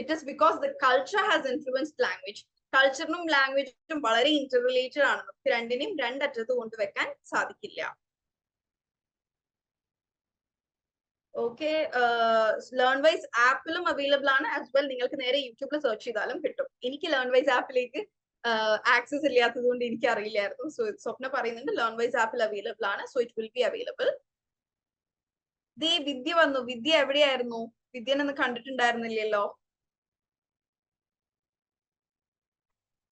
it is because the culture has influenced language. കൾച്ചറിനും ലാംഗ്വേജും വളരെ ഇന്റർ റിലേറ്റഡ് ആണ്. നമുക്ക് രണ്ടിനെയും രണ്ടറ്റത്ത് കൊണ്ടുവെക്കാൻ സാധിക്കില്ല. ഓക്കെ, ലേൺ വൈസ് ആപ്പിലും അവൈലബിൾ ആണ് ആസ് വെൽ. നിങ്ങൾക്ക് നേരെ യൂട്യൂബിൽ സെർച്ച് ചെയ്താലും കിട്ടും. എനിക്ക് ലേൺ വൈസ് ആപ്പിലേക്ക് ആക്സസ് ഇല്ലാത്തത് കൊണ്ട് എനിക്ക് അറിയില്ലായിരുന്നു. സോ സ്വപ്ന പറയുന്നുണ്ട് ലേൺ വൈസ് ആപ്പിൽ അവൈലബിൾ ആണ്. So it will be available. ദേ വിദ്യ വന്നു. വിദ്യ എവിടെയായിരുന്നു? വിദ്യനൊന്ന് കണ്ടിട്ടുണ്ടായിരുന്നില്ലല്ലോ.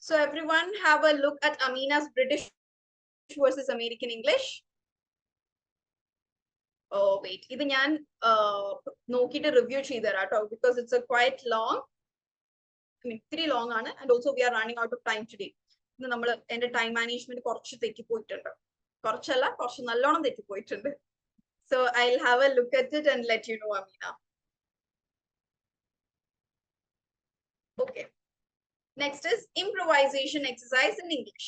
So everyone have a look at Amina's British versus American English. Oh wait, ഇത് ഞാൻ നോക്കിയിട്ട് റിവ്യൂ ചെയ്തു തരാം കേട്ടോ, because it's a quite long. I mean, ഇത്തിരി ലോങ് ആണ്. And also we are running out of time today. ഇന്ന് നമ്മൾ എന്റെ ടൈം മാനേജ്മെന്റ് കുറച്ച് തെറ്റിപ്പോയിട്ടുണ്ട്. കുറച്ചല്ല, കുറച്ച് നല്ലോണം തെറ്റിപ്പോയിട്ടുണ്ട്. So I'll have a look at it and let you know, Amina. Okay. Next is improvisation exercise in English.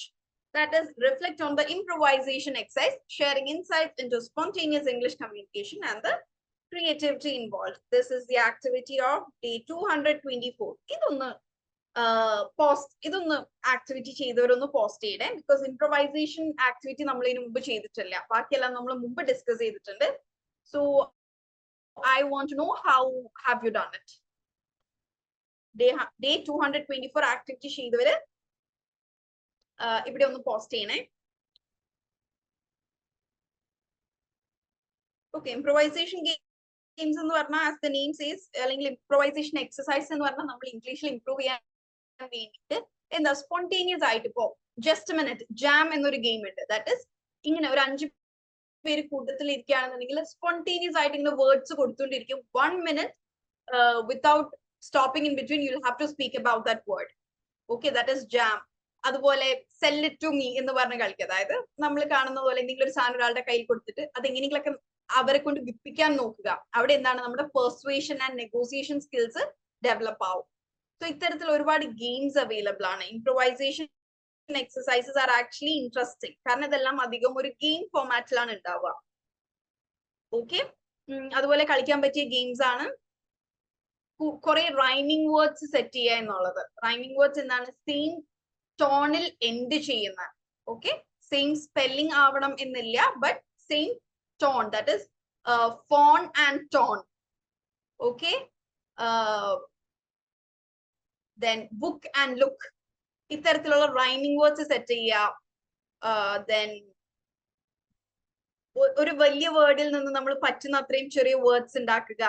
That is, reflect on the improvisation exercise, sharing insights into spontaneous English communication and the creativity involved. This is the activity of day 224. ഇതൊന്ന് activity ചെയ്തവരൊന്ന് post ചെയ്യണേ, because improvisation activity നമ്മൾ ഇതിനു മുമ്പ് ചെയ്തിട്ടില്ല. ബാക്കിയെല്ലാം നമ്മൾ മുമ്പ് ഡിസ്കസ് ചെയ്തിട്ടുണ്ട്. So I want to know how have you done it. Day 224 activity ചെയ്തവര് ഇവിടെ ഒന്ന് പോസ്റ്റ് ചെയ്യണേ. ഓക്കെ, ഇംപ്രൊവൈസേഷൻ ഗെയിംസ് എന്ന് പറഞ്ഞാൽ ആസ് ദ നെയിം സേസ്, അല്ലെങ്കിൽ ഇംപ്രൊവൈസേഷൻ എക്സസൈസ് എന്ന് പറഞ്ഞാൽ നമ്മൾ ഇംഗ്ലീഷിൽ ഇംപ്രൂവ് ചെയ്യാൻ വേണ്ടിയിട്ട് എന്താ സ്പോണ്ടേനിയസ് ആയിട്ട് ഇപ്പോ ജസ്റ്റ് മിനിറ്റ് ജാം എന്നൊരു ഗെയിം ഉണ്ട്. ദാറ്റ് ഇസ് ഇങ്ങനെ ഒരു 5 പേര് കൂട്ടത്തിൽ ഇരിക്കുകയാണെന്നുണ്ടെങ്കിൽ സ്പോണ്ടേനിയസ് ആയിട്ട് ഇങ്ങനെ words കൊടുത്തുകൊണ്ടിരിക്കും. 1 minute without stopping in between, you'll have to speak about that word. Okay, that is jam. അതുപോലെ സെൽ ഇറ്റ് ടു മീ എന്ന് പറഞ്ഞ് കളിക്കുക. അതായത് നമ്മൾ കാണുന്ന പോലെ എന്തെങ്കിലും ഒരു സാധനം ഒരാളുടെ കയ്യിൽ കൊടുത്തിട്ട് അത് എങ്ങനെയെങ്കിലൊക്കെ അവരെ കൊണ്ട് വിപ്പിക്കാൻ നോക്കുക. അവിടെ എന്താണ് നമ്മുടെ പെർsuasion ആൻഡ് നെഗോസിയേഷൻ സ്കിൽസ് ഡെവലപ്പ് ആവും. സോ ഇത്തരത്തിൽ ഒരുപാട് ഗെയിംസ് അവൈലബിൾ ആണ്. Improvisation exercises are actually interesting. കാരണം ഇതെല്ലാം അധികം ഒരു ഗെയിം ഫോമാറ്റിലാണ് ഉണ്ടാവുക. ഓക്കെ, അതുപോലെ കളിക്കാൻ പറ്റിയ ഗെയിംസ് ആണ് കുറെ റൈമിംഗ് വേർഡ്സ് സെറ്റ് ചെയ്യുക എന്നുള്ളത്. റൈമിംഗ് വേർഡ്സ് എന്താണ്? സെയിം ടോണിൽ എൻഡ് ചെയ്യുന്ന. ഓക്കെ, സെയിം സ്പെല്ലിംഗ് ആവണം എന്നില്ല, but same tone, that is phone and tone. Okay, then book and look. ഇത്തരത്തിലുള്ള റൈമിംഗ് വേർഡ്സ് സെറ്റ് ചെയ്യുക. ദെൻ ഒരു വലിയ വേർഡിൽ നിന്ന് നമ്മൾ പറ്റുന്ന അത്രയും ചെറിയ വേർഡ്സ് ഉണ്ടാക്കുക.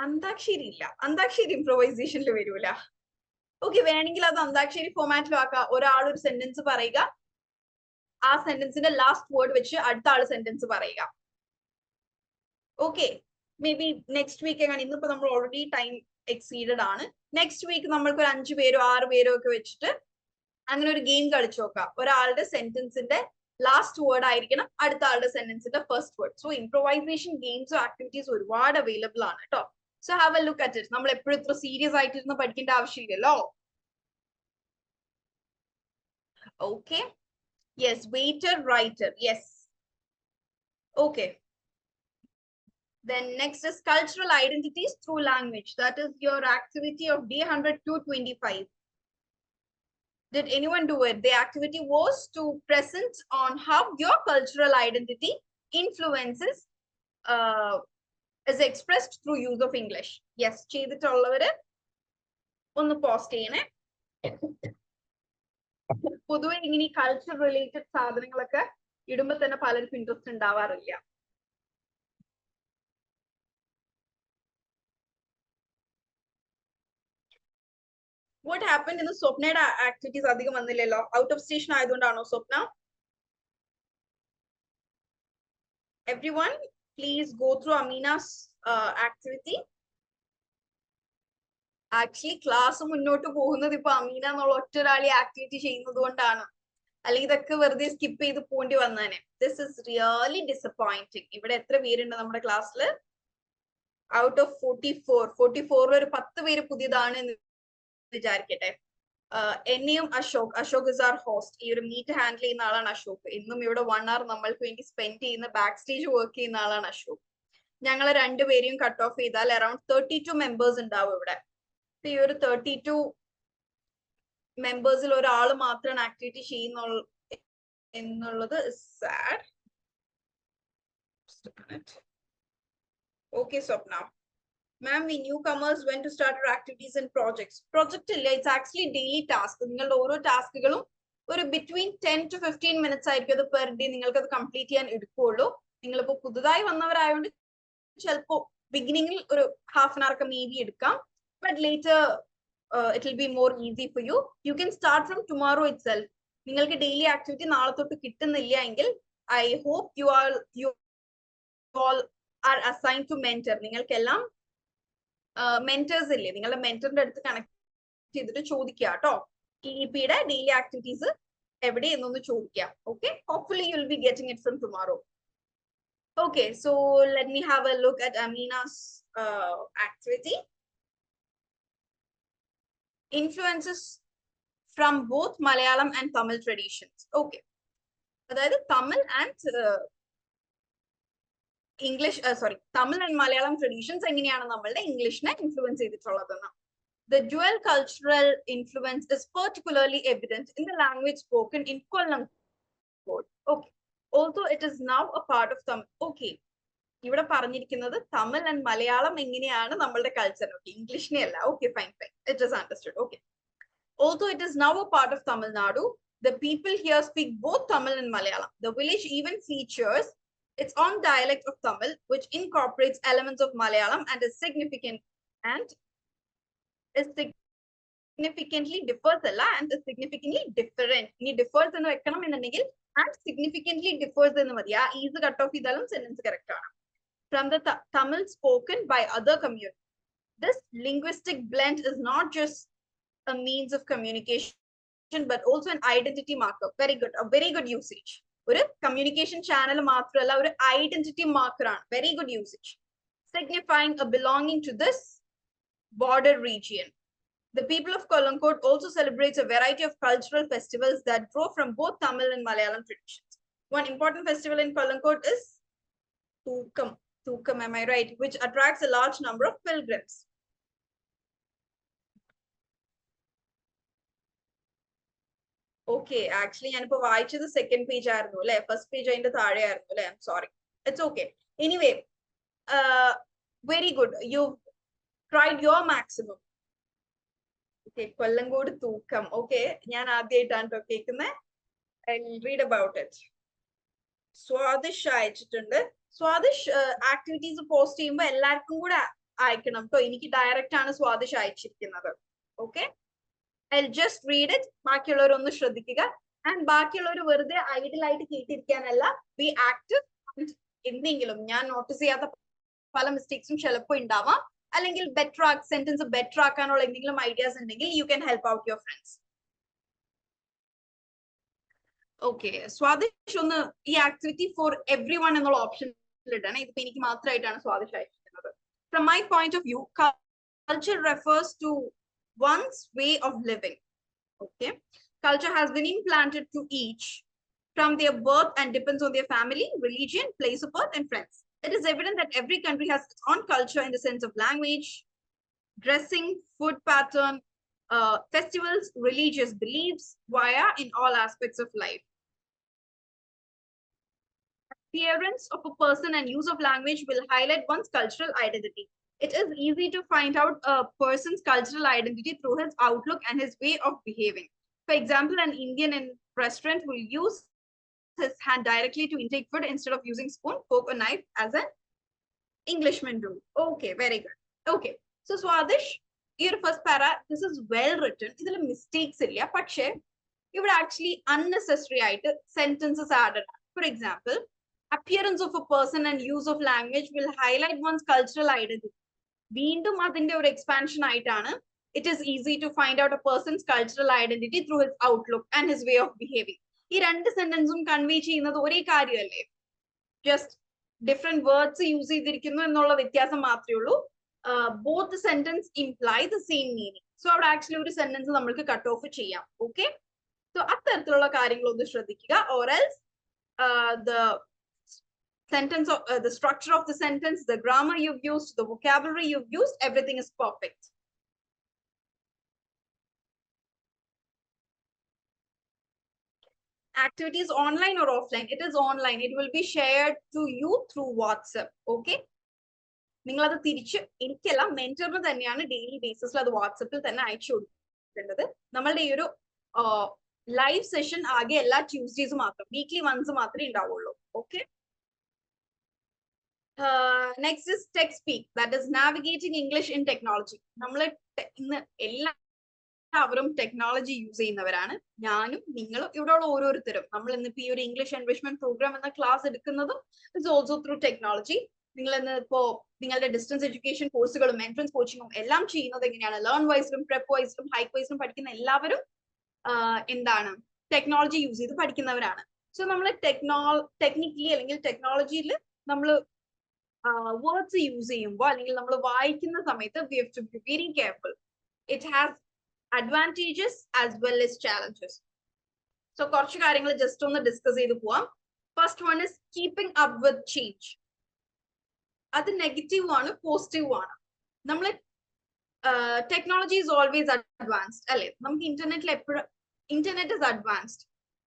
അന്താക്ഷരി ഇല്ല, അന്താക്ഷരി ഇംപ്രൊവൈസേഷനിൽ വരൂല. ഓക്കെ, വേണമെങ്കിൽ അത് അന്താക്ഷരി ഫോമാറ്റിലും ആക്കാം. ഒരാൾ ഒരു സെന്റൻസ് പറയുക, ആ സെന്റൻസിന്റെ ലാസ്റ്റ് വേർഡ് വെച്ച് അടുത്ത ആൾ സെന്റൻസ് പറയുക. Okay, maybe next week എങ്ങനെ, ഇന്നിപ്പോ നമ്മൾ ഓൾറെഡി ടൈം എക്സീഡഡ് ആണ്. നെക്സ്റ്റ് വീക്ക് നമ്മൾക്ക് ഒരു 5 പേരോ 6 പേരോ ഒക്കെ വെച്ചിട്ട് അങ്ങനെ ഒരു ഗെയിം കളിച്ചു നോക്കാം. ഒരാളുടെ സെന്റൻസിന്റെ ലാസ്റ്റ് വേർഡ് ആയിരിക്കണം അടുത്ത ആളുടെ സെന്റൻസിന്റെ ഫസ്റ്റ് വേർഡ്. സോ ഇംപ്രൊവൈസേഷൻ ഗെയിംസോ ആക്ടിവിറ്റീസ് ഒരുപാട് അവൈലബിൾ ആണ് കേട്ടോ. So have a look at it. നമ്മൾ എപ്പോഴും ഇത്ര സീരിയസ് ആയിട്ടിരുന്ന് പഠിക്കേണ്ട ആവശ്യമില്ലല്ലോ. Okay, yes, waiter, writer, yes. Okay, then next is cultural identities through language. That is your activity of day 100-25. Did anyone do it? The activity was to present on how your cultural identity influences is expressed through use of English. Yes, ചെയ്തിട്ടുള്ളവര് ഒന്ന് post ചെയ്യണേ. പൊതുവെ ഇങ്ങനെ culture related സാധനങ്ങളൊക്കെ ഇടുമ്പോ തന്നെ പലർക്കും interest ഉണ്ടാവാറില്ല. What happened in the Swapna activities adhigam vannillല്ലോ? Out of station ആയതുകൊണ്ടാണോ Swapna? Everyone, please go through Amina's activity. Actually, class മുന്നോട്ട് പോകുന്നത് ഇപ്പൊ അമീന എന്നുള്ള ഒറ്റ ഒരാളെ ആക്ടിവിറ്റി ചെയ്യുന്നത് കൊണ്ടാണ്. അല്ലെങ്കിൽ ഇതൊക്കെ വെറുതെ സ്കിപ്പ് ചെയ്ത് പോണ്ടി വന്നേനെ. This is really disappointing. ഇവിടെ എത്ര പേരുണ്ട് നമ്മുടെ ക്ലാസ്സിൽ? Out of 44 ഒരു 10 പേര് പുതിയതാണ് എന്ന് വിചാരിക്കട്ടെ. എന്നെയും അശോക് ഇസ് ആർ ഹോസ്റ്റ്. ഈ ഒരു മീറ്റ് ഹാൻഡിൽ ചെയ്യുന്ന ആളാണ് അശോക്. ഇന്നും ഇവിടെ 1 hour നമ്മൾക്ക് വേണ്ടി സ്പെൻഡ് ചെയ്യുന്ന ബാക്ക് സ്റ്റേജ് വർക്ക് ചെയ്യുന്ന ആളാണ് അശോക്. ഞങ്ങളെ 2 പേരെയും കട്ട് ഓഫ് ചെയ്താൽ അറൌണ്ട് 32 മെമ്പേഴ്സ് ഉണ്ടാവും ഇവിടെ. ഈ ഒരു 32 മെമ്പേഴ്സിൽ ഒരാൾ മാത്രമാണ് ആക്ടിവിറ്റി ചെയ്യുന്ന എന്നുള്ളത് sad. Okay, Swapna. Ma'am, we newcomers when to start our activities and projects. Project ഇല്ല, it's actually daily task. നിങ്ങളുടെ ഓരോ ടാസ്കുകളും ഒരു between 10 to 15 minutes ആയിരിക്കും അത് പെർ ഡേ നിങ്ങൾക്ക് അത് കംപ്ലീറ്റ് ചെയ്യാൻ എടുക്കുകയുള്ളൂ. നിങ്ങളിപ്പോ പുതുതായി വന്നവരായതുകൊണ്ട് ചിലപ്പോ ബിഗിനിങ്ങിൽ ഒരു ഹാഫ് ആൻ അവർ ഒക്കെ മേ ബി എടുക്കാം. But later it will be more easy for you. You can start from tomorrow itself. നിങ്ങൾക്ക് ഡെയിലി ആക്ടിവിറ്റി നാളെ തൊട്ട് കിട്ടുന്നില്ല എങ്കിൽ I hope you all are assigned to mentor. നിങ്ങൾക്കെല്ലാം മെന്റേഴ്സ് ഇല്ലേ? നിങ്ങളുടെ മെന്ററിന്റെ അടുത്ത് കണക്ട് ചെയ്തിട്ട് ചോദിക്കുക കേട്ടോ, ഇപിയുടെ ഡെയിലി ആക്ടിവിറ്റീസ് എവിടെ എന്നൊന്ന് ചോദിക്കാം. Okay, hopefully you will be getting it from tomorrow. Okay, so let me have a look at Ameena's activity. Influences from both Malayalam and Tamil traditions. Okay, അതായത് Tamil and English Tamil and Malayalam traditions എങ്ങനെയാണ് നമ്മളുടെ ഇംഗ്ലീഷിനെ influence ചെയ്തിട്ടുള്ളതെന്ന്. The dual cultural influence is particularly evident in the language spoken in Kollam-Code. Okay, also it is now a part of Tamil. Okay, ഇവിടെ പറഞ്ഞിരിക്കുന്നത് Tamil and Malayalam എങ്ങനെയാണ് നമ്മളുടെ culture. Okay, ഇംഗ്ലീഷിനെ അല്ല. Okay, fine, it is understood. Okay, although it is now a part of Tamil Nadu, the people here speak both Tamil and Malayalam. The village even features its own dialect of Tamil, which incorporates elements of Malayalam and is significant and is significantly differs and significantly different. Differs and significantly differs in the easy cut off sentence correct. From the Tamil spoken by other communities. This linguistic blend is not just a means of communication, but also an identity marker. Very good, a very good usage. Or communication channel maatralla or identity marker. Very good usage. Signifying a belonging to this border region. The people of Kolangkot also celebrates a variety of cultural festivals that draw from both Tamil and Malayalam traditions. One important festival in Kolangkot is Thookam. Thookam, am I right? Which attracts a large number of pilgrims. Okay, actually, I have the second page. First page, I'm sorry. It's okay. Anyway, very good. You've tried your maximum. Okay, Kolangkot Thookam. Okay, I'll read about it. Swadish അയച്ചിട്ടുണ്ട്. Swadish activities post ചെയ്യുമ്പോൾ എല്ലാവർക്കും കൂടെ അയക്കണം കേട്ടോ. എനിക്ക് direct ആണ് Swadish അയച്ചിരിക്കുന്നത്. Okay, I'll just read it. ബാക്കിയുള്ളവർ ഒന്ന് ശ്രദ്ധിക്കുക. And ബാക്കിയുള്ളവർ വെറുതെ ഐഡിയൽ ആയിട്ട് കേട്ടിരിക്കാനല്ല, be active. എന്തെങ്കിലും ഞാൻ നോട്ടീസ് ചെയ്യാത്ത പല മിസ്റ്റേക്സും ചിലപ്പോൾ ഉണ്ടാവാം, അല്ലെങ്കിൽ ബെറ്റർ സെന്റൻസ് ബെറ്റർ ആക്കാനുള്ള എന്തെങ്കിലും ഐഡിയാസ് ഉണ്ടെങ്കിൽ you can help out your friends. Okay, Swadish ഒന്ന് ഈ ആക്ടിവിറ്റി ഫോർ എവ്രി വൺ എന്നുള്ള ഓപ്ഷൻ ഇടണം. ഇതിപ്പോ എനിക്ക് മാത്രമായിട്ടാണ് Swadish അയച്ചിരിക്കുന്നത്. From my point of view, culture refers to one's way of living. Okay, culture has been implanted to each from their birth and depends on their family, religion, place of birth, and friends. It is evident that every country has its own culture in the sense of language, dressing, food pattern, festivals, religious beliefs, in all aspects of life. Appearance of a person and use of language will highlight one's cultural identity. It is easy to find out a person's cultural identity through his outlook and his way of behaving. For example, an Indian in restaurant will use his hand directly to intake food instead of using spoon, fork, or knife as an Englishman do. Okay, very good. Okay, so Swadish, your first para, this is well written. There are mistakes in here, but you would actually unnecessary sentences added. For example, appearance of a person and use of language will highlight one's cultural identity. വീണ്ടും അതിന്റെ ഒരു expansion ആയിട്ടാണ് it is easy to find out a person's cultural identity through his outlook and his way of behaving. ഈ രണ്ട് സെന്റൻസും convey ചെയ്യുന്നത് ഒരേ കാര്യമല്ലേ, just different words use ചെയ്തിരിക്കുന്നു എന്നുള്ള വ്യത്യാസം മാത്രമേ ഉള്ളൂ. Both the sentence imply the same meaning. So അവിടെ ആക്ച്വലി ഒരു സെന്റൻസ് നമ്മൾക്ക് കട്ട് ഓഫ് ചെയ്യാം. ഓക്കെ, സോ അത്തരത്തിലുള്ള കാര്യങ്ങൾ ഒന്ന് ശ്രദ്ധിക്കുക. Or else the sentence of the structure of the sentence, the grammar you've used, the vocabulary you've used, everything is perfect. Activities online or offline? It is online. It will be shared to you through WhatsApp. Okay, നിങ്ങൾ അത് തിരിച്ച് എനിക്കല്ല മെന്ററിന് തന്നെയാണ് daily ബേസിസിൽ അത് വാട്സപ്പിൽ തന്നെ അയച്ചു കൊടുക്കേണ്ടത്. നമ്മളുടെ ഈ ഒരു ലൈവ് സെഷൻ ആകെ എല്ലാ ട്യൂസ്ഡേസ് മാത്രം, വീക്ക്ലി വൺസ് മാത്രമേ ഉണ്ടാവുള്ളൂ. Okay, next is tech speak, that is navigating English in technology. നമ്മൾ ഇന്ന് എല്ലാവരും ടെക്നോളജി യൂസ് ചെയ്യുന്നവരാണ്, ഞാനും നിങ്ങളും ഇവിടെയുള്ള ഓരോരുത്തരും. നമ്മൾ ഇന്നിപ്പോ ഈ ഒരു ഇംഗ്ലീഷ് എൻറിച്ച്മെന്റ് പ്രോഗ്രാം എന്ന ക്ലാസ് എടുക്കുന്നതും ഇറ്റ്സ് ഓൾസോ ത്രൂ ടെക്നോളജി. നിങ്ങൾ ഇന്ന് ഇപ്പോ നിങ്ങളുടെ ഡിസ്റ്റൻസ് എഡ്യൂക്കേഷൻ കോഴ്സുകളും എൻട്രൻസ് കോച്ചിങ്ങും എല്ലാം ചെയ്യുന്നത് എങ്ങനെയാണ്? ലേൺ വൈസിലും പ്രെപ്പ് വൈസിലും ഹൈക്ക് വൈസിലും പഠിക്കുന്ന എല്ലാവരും എന്താണ് ടെക്നോളജി യൂസ് ചെയ്ത് പഠിക്കുന്നവരാണ്. സോ നമ്മൾ ടെക്നിക്കലി അല്ലെങ്കിൽ ടെക്നോളജിയിൽ നമ്മൾ വേർഡ്സ് യൂസ് ചെയ്യുമ്പോൾ അല്ലെങ്കിൽ നമ്മൾ വായിക്കുന്ന സമയത്ത് we have to be very careful. It has advantages as well as challenges. So കുറച്ച് കാര്യങ്ങൾ ജസ്റ്റ് ഒന്ന് ഡിസ്കസ് ചെയ്ത് പോവാം. First one is keeping up with change. അത് നെഗറ്റീവ് ആണ്, പോസിറ്റീവ് ആണ്. നമ്മൾ ടെക്നോളജി ഈസ് ഓൾവേസ് അഡ്വാൻസ്ഡ് അല്ലെ? നമുക്ക് ഇന്റർനെറ്റിൽ എപ്പോഴും ഇന്റർനെറ്റ് ഇസ് അഡ്വാൻസ്ഡ്,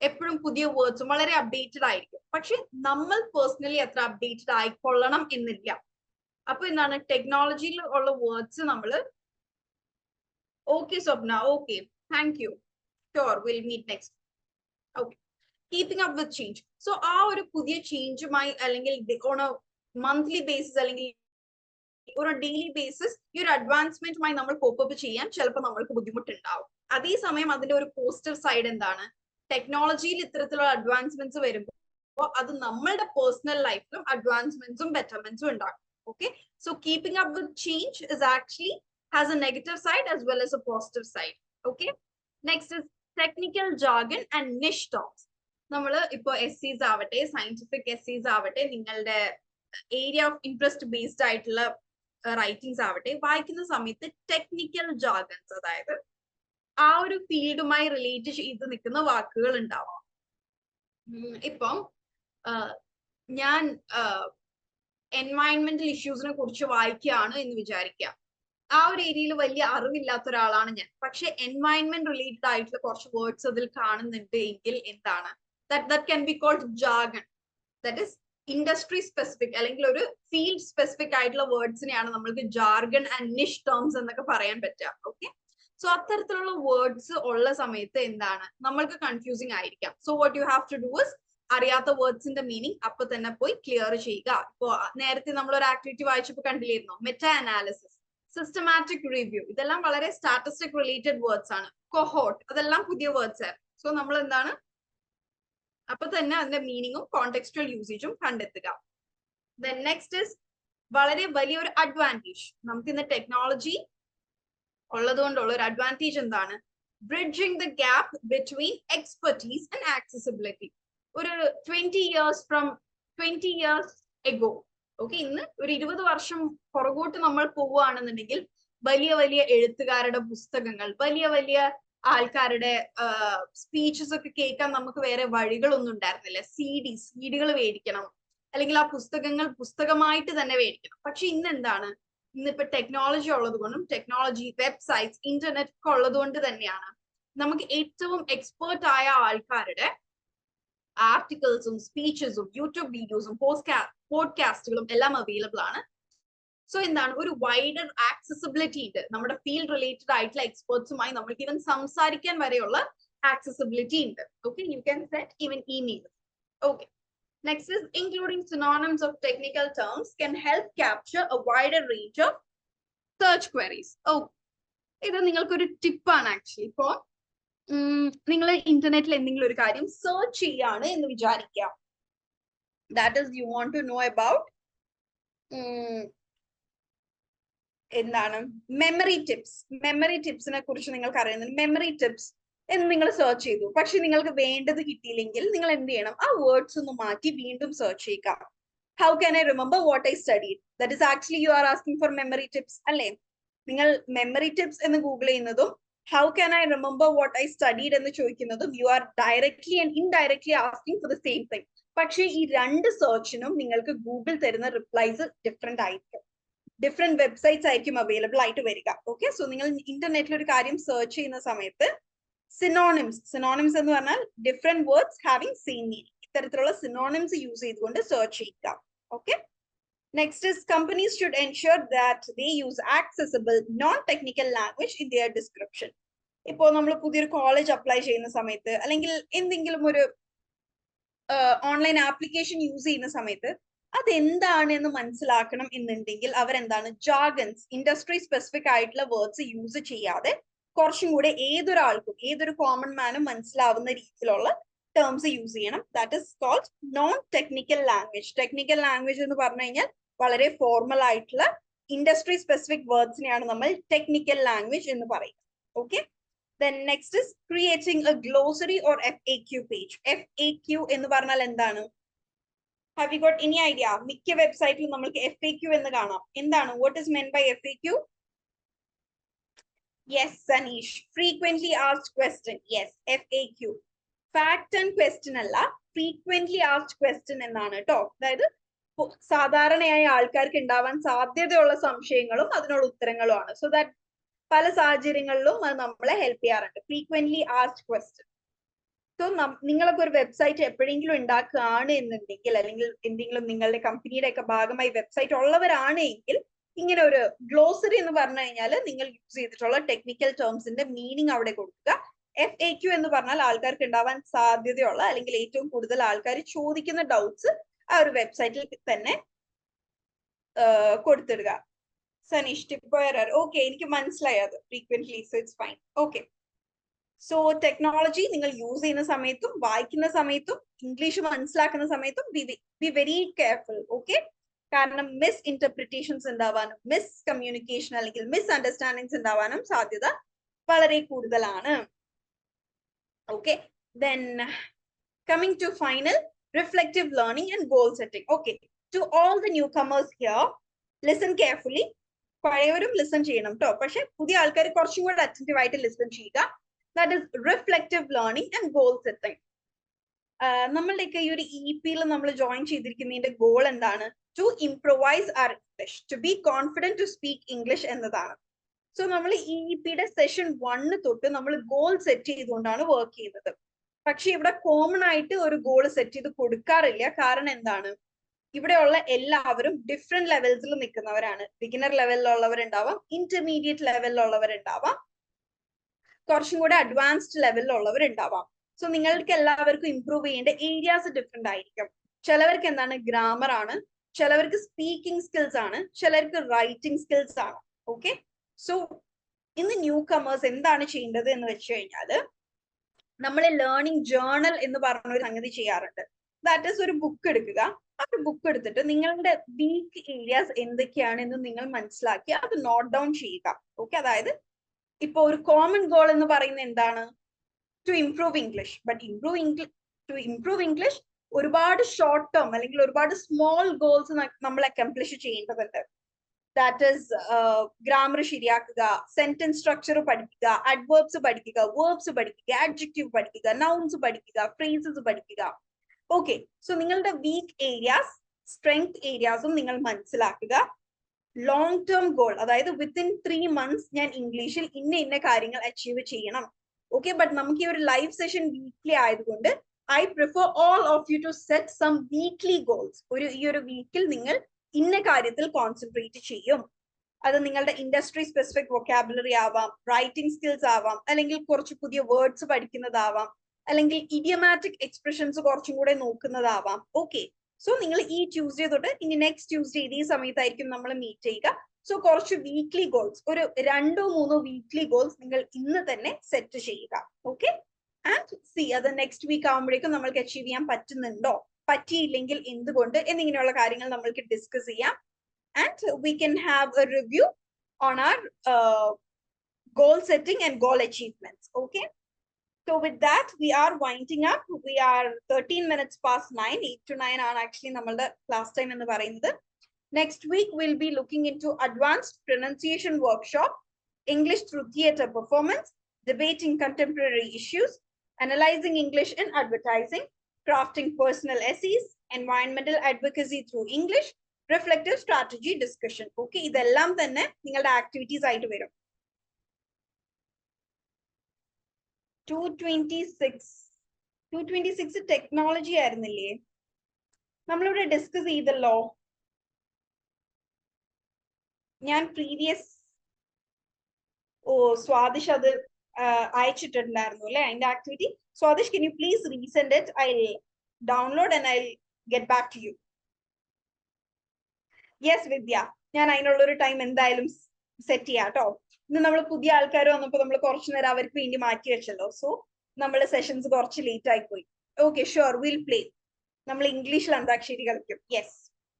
എപ്പോഴും പുതിയ വേർഡ്സും വളരെ അപ്ഡേറ്റഡ് ആയിരിക്കും. പക്ഷെ നമ്മൾ പേഴ്സണലി അത്ര അപ്ഡേറ്റഡ് ആയിക്കൊള്ളണം എന്നില്ല. അപ്പൊ എന്താണ് ടെക്നോളജിയിൽ ഉള്ള വേർഡ്സ് നമ്മൾ okay Swapna, okay, thank you, sure, we'll meet next. Okay, keeping up with change. So ആ ഒരു പുതിയ ചേഞ്ചുമായി അല്ലെങ്കിൽ on a monthly basis അല്ലെങ്കിൽ ഒരു ഡെയിലി ബേസിസ് ഈ ഒരു അഡ്വാൻസ്മെന്റുമായി നമ്മൾ കോപ്പപ്പ് ചെയ്യാൻ ചിലപ്പോൾ നമ്മൾക്ക് ബുദ്ധിമുട്ടുണ്ടാവും. അതേസമയം അതിന്റെ ഒരു പോസിറ്റീവ് സൈഡ് എന്താണ്? ടെക്നോളജിയിൽ ഇത്തരത്തിലുള്ള അഡ്വാൻസ്മെന്റ്സ് വരുമ്പോൾ അത് നമ്മളുടെ പേഴ്സണൽ ലൈഫിലും അഡ്വാൻസ്മെന്റ്സും ബെറ്റർമെന്റ്സും ഉണ്ടാകും. Okay, so keeping up with change is actually has a negative side as well as a positive side. Okay, next is technical jargon and niche terms. നമ്മൾ ഇപ്പോൾ SCs ആവട്ടെ, സയന്റിഫിക് SCs ആവട്ടെ, നിങ്ങളുടെ ഏരിയ ഓഫ് ഇൻട്രസ്റ്റ് ബേസ്ഡ് ആയിട്ടുള്ള writings ആവട്ടെ, വായിക്കുന്ന സമയത്ത് technical jargons, അതായത് ആ ഒരു ഫീൽഡുമായി റിലേറ്റ് ചെയ്ത് നിൽക്കുന്ന വാക്കുകൾ ഉണ്ടാവാം. ഇപ്പം ഞാൻ എൻവയൺമെന്റൽ ഇഷ്യൂസിനെ കുറിച്ച് വായിക്കുകയാണ് എന്ന് വിചാരിക്കുക. ആ ഒരു ഏരിയയിൽ വലിയ അറിവില്ലാത്ത ഒരാളാണ് ഞാൻ, പക്ഷെ എൻവയൺമെന്റ് റിലേറ്റഡ് ആയിട്ടുള്ള കുറച്ച് വേർഡ്സ് അതിൽ കാണുന്നുണ്ട് എങ്കിൽ എന്താണ്, that can be called jargon. That is industry specific അല്ലെങ്കിൽ ഒരു ഫീൽഡ് സ്പെസിഫിക് ആയിട്ടുള്ള വേർഡ്സിനെയാണ് നമ്മൾക്ക് ജാർഗൺ ആൻഡ് നിഷ് ടേംസ് എന്നൊക്കെ പറയാൻ പറ്റുക. ഓക്കെ, സോ അത്തരത്തിലുള്ള വേർഡ്സ് ഉള്ള സമയത്ത് എന്താണ് നമ്മൾക്ക് കൺഫ്യൂസിങ് ആയിരിക്കാം. So what you have to do is അറിയാത്ത വേർഡ്സിന്റെ മീനിങ് അപ്പൊ തന്നെ പോയി ക്ലിയർ ചെയ്യുക. ഇപ്പോ നേരത്തെ നമ്മൾ ഒരു ആക്ടിവിറ്റി വായിച്ചപ്പോൾ കണ്ടില്ലായിരുന്നോ, മെറ്റാ അനാലിസിസ്, സിസ്റ്റമാറ്റിക് റിവ്യൂ, ഇതെല്ലാം വളരെ സ്റ്റാറ്റിസ്റ്റിക് റിലേറ്റഡ് വേർഡ്സ് ആണ്. കൊഹോട്ട്, അതെല്ലാം പുതിയ വേർഡ്സ് ആണ്. സോ നമ്മൾ എന്താണ് അപ്പൊ തന്നെ അതിന്റെ മീനിങ്ങും കോണ്ടെക്സ്റ്റുവൽ യൂസേജും കണ്ടെത്തുക. ദെൻ നെക്സ്റ്റ് ഇസ് വളരെ വലിയൊരു അഡ്വാൻറ്റേജ് നമുക്ക് ഇന്ന് ടെക്നോളജി ഉള്ളതുകൊണ്ടുള്ള ഒരു അഡ്വാൻറ്റേജ് എന്താണ്, bridging the gap between expertise and accessibility. ഒരു 20 years എഗോ, ഓക്കെ, ഇന്ന് ഒരു 20 വർഷം പുറകോട്ട് നമ്മൾ പോവുകയാണെന്നുണ്ടെങ്കിൽ വലിയ വലിയ എഴുത്തുകാരുടെ പുസ്തകങ്ങൾ, വലിയ വലിയ ആൾക്കാരുടെ സ്പീച്ചസ് ഒക്കെ കേൾക്കാൻ നമുക്ക് വേറെ വഴികളൊന്നും ഉണ്ടായിരുന്നില്ല. സീഡികൾ മേടിക്കണം, അല്ലെങ്കിൽ ആ പുസ്തകങ്ങൾ പുസ്തകമായിട്ട് തന്നെ മേടിക്കണം. പക്ഷെ ഇന്ന് എന്താണ്, ഇന്നിപ്പോ ടെക്നോളജി ഉള്ളത് കൊണ്ടും ടെക്നോളജി, വെബ്സൈറ്റ്സ്, ഇന്റർനെറ്റ് ഒക്കെ ഉള്ളത് കൊണ്ട് തന്നെയാണ് നമുക്ക് ഏറ്റവും എക്സ്പേർട്ട് ആയ ആൾക്കാരുടെ ആർട്ടിക്കിൾസും സ്പീച്ചസും യൂട്യൂബ് വീഡിയോസും പോഡ്കാസ്റ്റുകളും എല്ലാം അവൈലബിൾ ആണ്. സോ എന്താണ്, ഒരു വൈഡർ ആക്സസിബിലിറ്റി ഉണ്ട്. നമ്മുടെ ഫീൽഡ് റിലേറ്റഡ് ആയിട്ടുള്ള എക്സ്പേർട്സുമായി നമ്മൾക്ക് ഈവൻ സംസാരിക്കാൻ വരെയുള്ള ആക്സസിബിലിറ്റി ഉണ്ട്. Okay, you can send even email. Okay, next is including synonyms of technical terms can help capture a wider range of search queries. ഇത് നിങ്ങൾക്കൊരു ടിപ്പാണ് ആക്ച്വലി. ഇപ്പോ നിങ്ങൾ ഇന്റർനെറ്റിൽ എന്തെങ്കിലും ഒരു കാര്യം സെർച്ച് ചെയ്യാണ് എന്ന് വിചാരിക്കുക. That is you want to know about എന്താണ് മെമ്മറി ടിപ്സിനെ കുറിച്ച് നിങ്ങൾക്ക് അറിയുന്നത്. മെമ്മറി ടിപ്സ് എന്ന് നിങ്ങൾ സെർച്ച് ചെയ്തു, പക്ഷെ നിങ്ങൾക്ക് വേണ്ടത് കിട്ടിയില്ലെങ്കിൽ നിങ്ങൾ എന്ത് ചെയ്യണം, ആ വേർഡ്സ് ഒന്ന് മാറ്റി വീണ്ടും സെർച്ച് ചെയ്യുക. How can I remember what I studied, that is actually you are asking for memory tips അല്ലേ. നിങ്ങൾ മെമ്മറി ടിപ്സ് എന്ന് ഗൂഗിൾ ചെയ്യുന്നതും how can I remember what I studied എന്ന് ചോദിക്കുന്നതും you are directly and indirectly asking for the same thing. പക്ഷേ ഈ രണ്ട് സെർച്ചിനും നിങ്ങൾക്ക് ഗൂഗിൾ തരുന്ന റിപ്ലൈസ് ഡിഫറെന്റ് ആയിരിക്കും. ഡിഫറെന്റ് വെബ്സൈറ്റ്സ് ആയിരിക്കും അവൈലബിൾ ആയിട്ട് വരിക. ഓക്കെ, സോ നിങ്ങൾ ഇന്റർനെറ്റിൽ ഒരു കാര്യം സെർച്ച് ചെയ്യുന്ന സമയത്ത് സിനോണിംസ് എന്ന് പറഞ്ഞാൽ different words having same meaning, ഇത്തരത്തിലുള്ള സിനോണിംസ് യൂസ് ചെയ്തുകൊണ്ട് സെർച്ച് ചെയ്യുക. Okay, next is companies should ensure that they use accessible non technical language in their description. ഇപ്പോ നമ്മൾ പുതിയൊരു കോളേജ് അപ്ലൈ ചെയ്യുന്ന സമയത്ത് അല്ലെങ്കിൽ എന്തെങ്കിലും ഒരു ഓൺലൈൻ ആപ്ലിക്കേഷൻ യൂസ് ചെയ്യുന്ന സമയത്ത് അതെന്താണ് എന്ന് മനസ്സിലാക്കണം എന്നുണ്ടെങ്കിൽ അവരെന്താണ് ജാർഗൻസ്, ഇൻഡസ്ട്രി സ്പെസിഫിക് ആയിട്ടുള്ള വേർഡ്സ് യൂസ് ചെയ്യാതെ കുറച്ചും കൂടെ ഏതൊരാൾക്കും, ഏതൊരു കോമൺ മാനും മനസ്സിലാവുന്ന രീതിയിലുള്ള ടേംസ് യൂസ് ചെയ്യണം. That is called non technical language. Technical language എന്ന് പറഞ്ഞു കഴിഞ്ഞാൽ വളരെ ഫോർമൽ ആയിട്ടുള്ള ഇൻഡസ്ട്രി സ്പെസിഫിക് വേർഡ്സിനെയാണ് നമ്മൾ ടെക്നിക്കൽ ലാംഗ്വേജ് എന്ന് പറയുന്നത്. Okay, then next is creating a glossary or FAQ page. FAQ എന്ന് പറഞ്ഞാൽ എന്താണ്? Have you got any idea? മിക്ക വെബ്സൈറ്റിലും നമുക്ക് FAQ എന്ന് കാണാം. എന്താണ്? What is meant by FAQ? Yes, Sanish. Frequently asked question. Yes, FAQ. Fact and question അല്ല, frequently asked question എന്നാണ് കേട്ടോ. അതായത് സാധാരണയായി ആൾക്കാർക്ക് ഉണ്ടാവാൻ സാധ്യതയുള്ള സംശയങ്ങളും അതിനുള്ള ഉത്തരങ്ങളുമാണ്. സോ ദാറ്റ് പല സാഹചര്യങ്ങളിലും അത് നമ്മളെ ഹെൽപ്പ് ചെയ്യാറുണ്ട്. Frequently asked question. സോ നിങ്ങളൊക്കെ ഒരു വെബ്സൈറ്റ് എപ്പോഴെങ്കിലും ഉണ്ടാക്കുകയാണ് എന്നുണ്ടെങ്കിൽ, അല്ലെങ്കിൽ എന്തെങ്കിലും നിങ്ങളുടെ കമ്പനിയുടെ ഒക്കെ ഭാഗമായി വെബ്സൈറ്റ് ഉള്ളവരാണ് എങ്കിൽ, ഇങ്ങനെ ഒരു ഗ്ലോസറി എന്ന് പറഞ്ഞു കഴിഞ്ഞാൽ നിങ്ങൾ യൂസ് ചെയ്തിട്ടുള്ള ടെക്നിക്കൽ ടേംസിന്റെ മീനിങ് അവിടെ കൊടുക്കുക. FAQ എന്ന് പറഞ്ഞാൽ ആൾക്കാർക്ക് ഉണ്ടാവാൻ സാധ്യതയുള്ള അല്ലെങ്കിൽ ഏറ്റവും കൂടുതൽ ആൾക്കാർ ചോദിക്കുന്ന ഡൗട്ട്സ് ആ ഒരു വെബ്സൈറ്റിൽ തന്നെ കൊടുത്തിടുക. സനീഷ് ടിപ്പോയർ ഓക്കെ എനിക്ക് മനസ്സിലായി അത് frequently so it's fine okay so technology നിങ്ങൾ യൂസ് ചെയ്യുന്ന സമയത്തും വായിക്കുന്ന സമയത്തും ഇംഗ്ലീഷ് മനസ്സിലാക്കുന്ന സമയത്തും ബി വെരി കെയർഫുൾ ഓക്കെ കാരണം മിസ് ഇന്റർപ്രിറ്റേഷൻസ് ഉണ്ടാവാനും മിസ് കമ്മ്യൂണിക്കേഷൻ അല്ലെങ്കിൽ മിസ് അണ്ടർസ്റ്റാൻഡിങ്സ് ഉണ്ടാവാനും സാധ്യത വളരെ കൂടുതലാണ് okay then coming to final reflective learning and goal setting okay to all the newcomers here listen carefully പഴയവരും ലിസൺ ചെയ്യണം കേട്ടോ പക്ഷെ പുതിയ ആൾക്കാർ കുറച്ചും കൂടെ അറ്റൻറ്റീവ് ആയിട്ട് ലിസൺ ചെയ്യുക that is reflective learning and goal setting നമ്മളുടെയൊക്കെ ഈ ഒരു EP-യിൽ നമ്മൾ ജോയിൻ ചെയ്തിരിക്കുന്നതിന്റെ ഗോൾ എന്താണ് to improvise our English to be confident to speak English എന്നതാണ് സോ നമ്മൾ ഈ EP-യുടെ സെഷൻ 1 തൊട്ട് നമ്മൾ ഗോൾ സെറ്റ് ചെയ്തുകൊണ്ടാണ് വർക്ക് ചെയ്യുന്നത് പക്ഷെ ഇവിടെ കോമൺ ആയിട്ട് ഒരു ഗോൾ സെറ്റ് ചെയ്ത് കൊടുക്കാറില്ല കാരണം എന്താണ് ഇവിടെയുള്ള എല്ലാവരും ഡിഫറെന്റ് ലെവൽസിൽ നിൽക്കുന്നവരാണ് ബിഗിനർ ലെവലിലുള്ളവരുണ്ടാവാം ഇന്റർമീഡിയറ്റ് ലെവലിലുള്ളവരുണ്ടാവാം കുറച്ചും കൂടെ അഡ്വാൻസ്ഡ് ലെവലിലുള്ളവരുണ്ടാവാം സോ നിങ്ങൾക്ക് എല്ലാവർക്കും ഇംപ്രൂവ് ചെയ്യേണ്ട ഏരിയാസ് ഡിഫറെന്റ് ആയിരിക്കും ചിലവർക്ക് എന്താണ് ഗ്രാമർ ആണ് ചിലവർക്ക് സ്പീക്കിംഗ് സ്കിൽസ് ആണ് ചിലർക്ക് റൈറ്റിംഗ് സ്കിൽസ് ആണ് ഓക്കെ സോ ഇന്ന് ന്യൂ കമേഴ്സ് എന്താണ് ചെയ്യേണ്ടത് എന്ന് വെച്ച് കഴിഞ്ഞാൽ നമ്മൾ ലേണിംഗ് ജേർണൽ എന്ന് പറഞ്ഞ ഒരു സംഗതി ചെയ്യാറുണ്ട് ദാറ്റ് ഈസ് ഒരു ബുക്ക് എടുക്കുക ആ ഒരു ബുക്ക് എടുത്തിട്ട് നിങ്ങളുടെ വീക്ക് ഏരിയാസ് എന്തൊക്കെയാണ് എന്ന് നിങ്ങൾ മനസ്സിലാക്കി അത് നോട്ട് ഡൗൺ ചെയ്യുക ഓക്കെ അതായത് ഇപ്പൊ ഒരു കോമൺ ഗോൾ എന്ന് പറയുന്നത് എന്താണ് to improve English but improve English ഒരുപാട് ഷോർട്ട് ടേം അല്ലെങ്കിൽ ഒരുപാട് സ്മോൾ ഗോൾസ് നമ്മൾ അക്കംപ്ലിഷ് ചെയ്യേണ്ടതുണ്ട് ദാറ്റ് ഈസ് ഗ്രാമർ ശരിയാക്കുക സെന്റൻസ് സ്ട്രക്ചർ പഠിക്കുക അഡ്വേർബ്സ് പഠിക്കുക വേർബ്സ് പഠിക്കുക അഡ്ജക്റ്റീവ് പഠിക്കുക നൗൺസ് പഠിക്കുക ഫ്രേസസ് പഠിക്കുക ഓക്കെ സോ നിങ്ങളുടെ വീക്ക് ഏരിയാസ് സ്ട്രെങ്ത് ഏരിയാസും നിങ്ങൾ മനസ്സിലാക്കുക ലോങ് ടേം ഗോൾ അതായത് വിത്തിൻ 3 months ഞാൻ ഇംഗ്ലീഷിൽ ഇന്ന കാര്യങ്ങൾ അച്ചീവ് ചെയ്യണം ഓക്കെ ബട്ട് നമുക്ക് ഈ ഒരു ലൈവ് സെഷൻ വീക്ക്ലി ആയതുകൊണ്ട് I prefer all of you to set some weekly goals ഈ ഒരു വീക്കിൽ നിങ്ങൾ ഇന്ന കാര്യത്തിൽ കോൺസെൻട്രേറ്റ് ചെയ്യും അത് നിങ്ങളുടെ ഇൻഡസ്ട്രി സ്പെസിഫിക് വൊക്കാബുലറി ആവാം റൈറ്റിംഗ് സ്കിൽസ് ആവാം അല്ലെങ്കിൽ കുറച്ച് പുതിയ വേർഡ്സ് പഠിക്കുന്നതാവാം അല്ലെങ്കിൽ ഇഡിയമാറ്റിക് എക്സ്പ്രഷൻസ് കുറച്ചും കൂടെ നോക്കുന്നതാവാം ഓക്കെ സോ നിങ്ങൾ ഈ ട്യൂസ്ഡേ തൊട്ട് ഇനി നെക്സ്റ്റ് ട്യൂസ്ഡേ ഇതേ സമയത്തായിരിക്കും നമ്മൾ മീറ്റ് ചെയ്യുക സോ കുറച്ച് വീക്ക്ലി ഗോൾസ് ഒരു 2-3 വീക്ക്ലി ഗോൾസ് നിങ്ങൾ ഇന്ന് തന്നെ സെറ്റ് ചെയ്യുക ഓക്കെ ആൻഡ് സി അത് നെക്സ്റ്റ് വീക്ക് ആകുമ്പോഴേക്കും നമ്മൾക്ക് അച്ചീവ് ചെയ്യാൻ പറ്റുന്നുണ്ടോ പറ്റിയില്ലെങ്കിൽ എന്തുകൊണ്ട് എന്നിങ്ങനെയുള്ള കാര്യങ്ങൾ നമ്മൾക്ക് ഡിസ്കസ് ചെയ്യാം and we can have A review on our goal setting and goal achievements okay so with that we are winding up we are 13 minutes past 9 8 to 9 ആണ് actually നമ്മളുടെ class time എന്ന് പറയുന്നത് next week we'll be looking into advanced pronunciation workshop English through theatre performance debating contemporary issues analyzing English in advertising crafting personal essays environmental advocacy through English reflective strategy discussion okay ഇതെല്ലാം തന്നെ നിങ്ങളുടെ activities ആയിട്ട് വരും 226 technology ആയിരുന്നില്ലേ നമ്മളിവിടെ discuss ചെയ്തല്ലോ ഞാൻ previous Swadish അത് അയച്ചിട്ടുണ്ടായിരുന്നു അല്ലെ അതിന്റെ activity Swadish can you please resend it I'll download and I'll get back to you yes വിദ്യ ഞാൻ അതിനുള്ള ഒരു ടൈം എന്തായാലും സെറ്റ് ചെയ്യാം കേട്ടോ ഇന്ന് നമ്മൾ പുതിയ ആൾക്കാർ വന്നപ്പോൾ നമ്മൾ കുറച്ചു നേരം അവർക്ക് വേണ്ടി മാറ്റി വെച്ചല്ലോ സോ നമ്മുടെ സെഷൻസ് കുറച്ച് ലേറ്റ് ആയി പോയി ഓക്കെ ഷുവർ വിൽ പ്ലേ നമ്മൾ ഇംഗ്ലീഷിൽ അന്താക്ഷരി കളിക്കും yes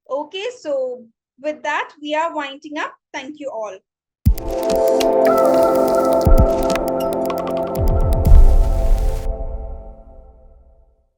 okay so with that we R winding up thank you all